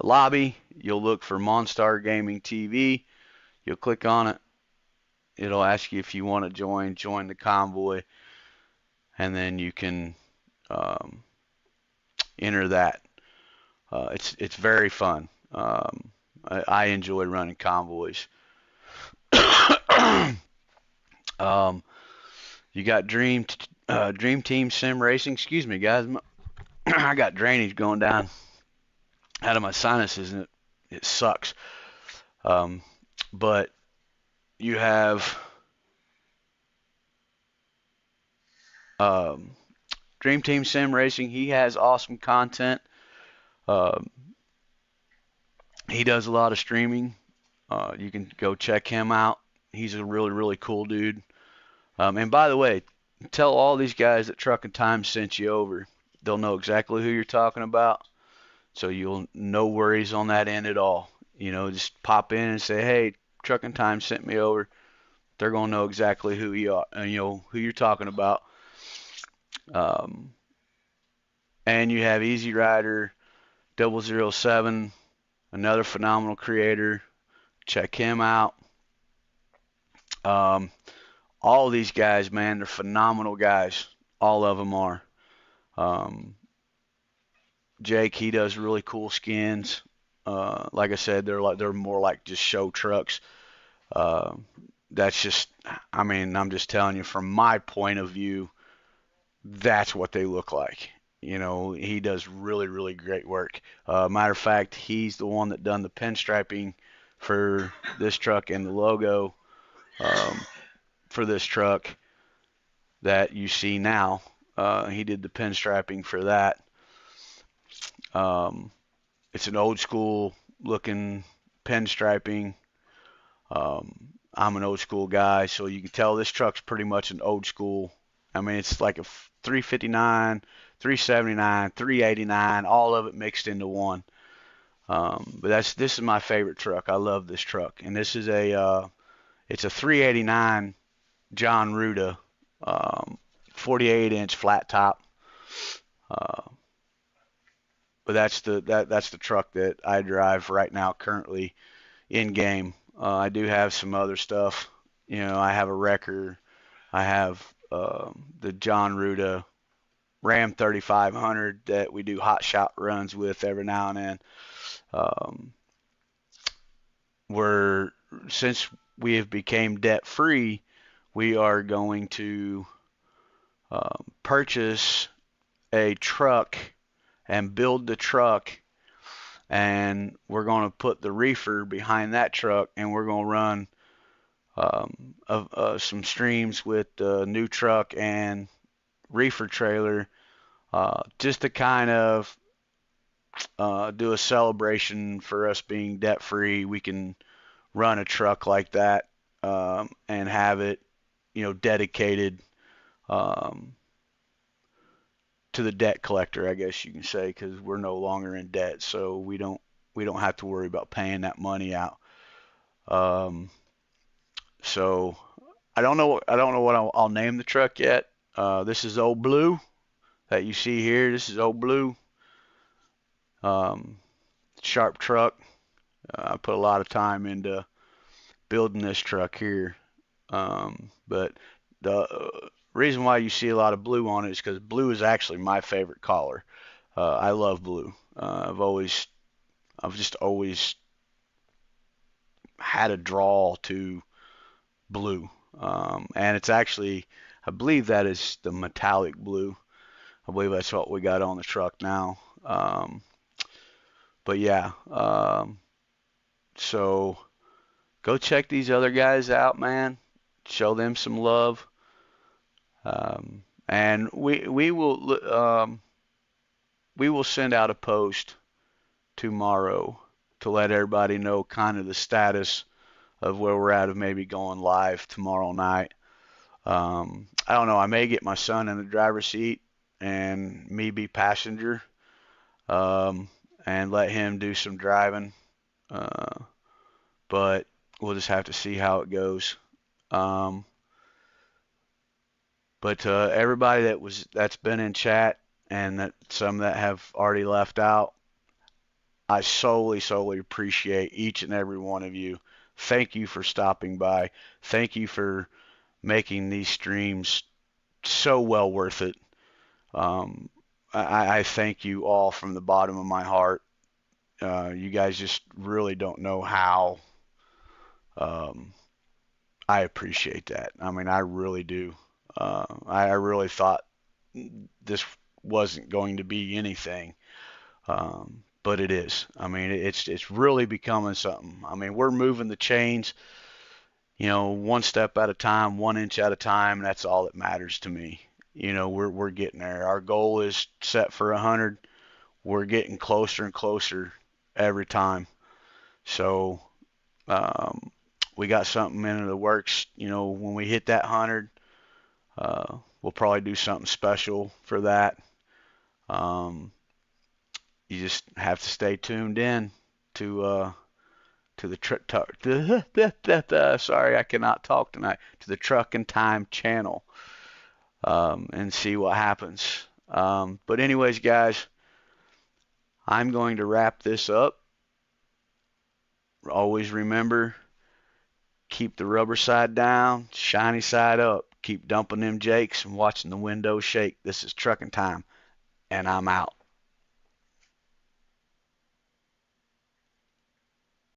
lobby. You'll look for Monstar Gaming TV. You'll click on it. It'll ask you if you want to join the convoy, and then you can um, enter that. It's very fun. I enjoy running convoys. um, you got Dream Team Sim Racing. Excuse me, guys. I got drainage going down out of my sinuses, and it sucks. Um, but you have um, Dream Team Sim Racing. He has awesome content. Um, he does a lot of streaming. You can go check him out. He's a really, really cool dude. And by the way, tell all these guys that Trucking Time sent you over. They'll know exactly who you're talking about. So you'll no worries on that end at all. Just pop in and say, "Hey, Trucking Time sent me over." They're gonna know exactly who you are, who you're talking about. Um, and you have Easy Rider 007, another phenomenal creator. Check him out. Um, all of these guys, man, they're phenomenal guys. All of them are. Um, Jake, he does really cool skins. Like I said, they're more like just show trucks. Uh, that's just, I mean, I'm just telling you from my point of view, that's what they look like. He does really, really great work. Matter of fact, he's the one that done the pinstriping for this truck and the logo um, for this truck that you see now. He did the pinstriping for that. Um, it's an old school looking pinstriping. I'm an old school guy, so you can tell this truck's pretty much an old school. I mean, it's like a 359, 379, 389, all of it mixed into one. But this is my favorite truck. I love this truck, and this is it's a 389 John Ruda, 48-inch flat top. Uh, but that's the truck that I drive right now currently in game. I do have some other stuff. I have a wrecker. I have the John Ruda Ram 3500 that we do hot shot runs with every now and then. Since we have became debt free, we are going to purchase a truck and build the truck, and we're going to put the reefer behind that truck, and we're going to run some streams with the new truck and reefer trailer, just to kind of do a celebration for us being debt free. We can run a truck like that and have it, dedicated to the debt collector, I guess you can say, because we're no longer in debt, so we don't have to worry about paying that money out. So I don't know what I'll name the truck yet. This is Old Blue that you see here. This is Old Blue. Sharp truck. I put a lot of time into building this truck here. But the reason why you see a lot of blue on it is because blue is actually my favorite color. I love blue. I've just always had a draw to blue. And it's actually, I believe that is the metallic blue. I believe that's what we got on the truck now. But yeah, so go check these other guys out, man. Show them some love. And we will send out a post tomorrow to let everybody know kind of the status of where we're at of maybe going live tomorrow night. I don't know. I may get my son in the driver's seat and me be passenger. and let him do some driving. But we'll just have to see how it goes. Um, but everybody that's been in chat, and that some that have already left out, I solely appreciate each and every one of you. Thank you for stopping by. Thank you for making these streams so well worth it. I thank you all from the bottom of my heart. You guys just really don't know how um, I appreciate that. I mean, I really do. I really thought this wasn't going to be anything, but it is. I mean, it's really becoming something. I mean, we're moving the chains, one step at a time, 1 inch at a time. That's all that matters to me. We're getting there. Our goal is set for 100. We're getting closer and closer every time. So we got something in the works. When we hit that 100, we'll probably do something special for that. You just have to stay tuned in to the sorry, I cannot talk tonight, to the Truck and Time channel, and see what happens. But anyways, guys, I'm going to wrap this up. Always remember, keep the rubber side down, shiny side up. Keep dumping them jakes and watching the windows shake. This is Trucking Time, and I'm out.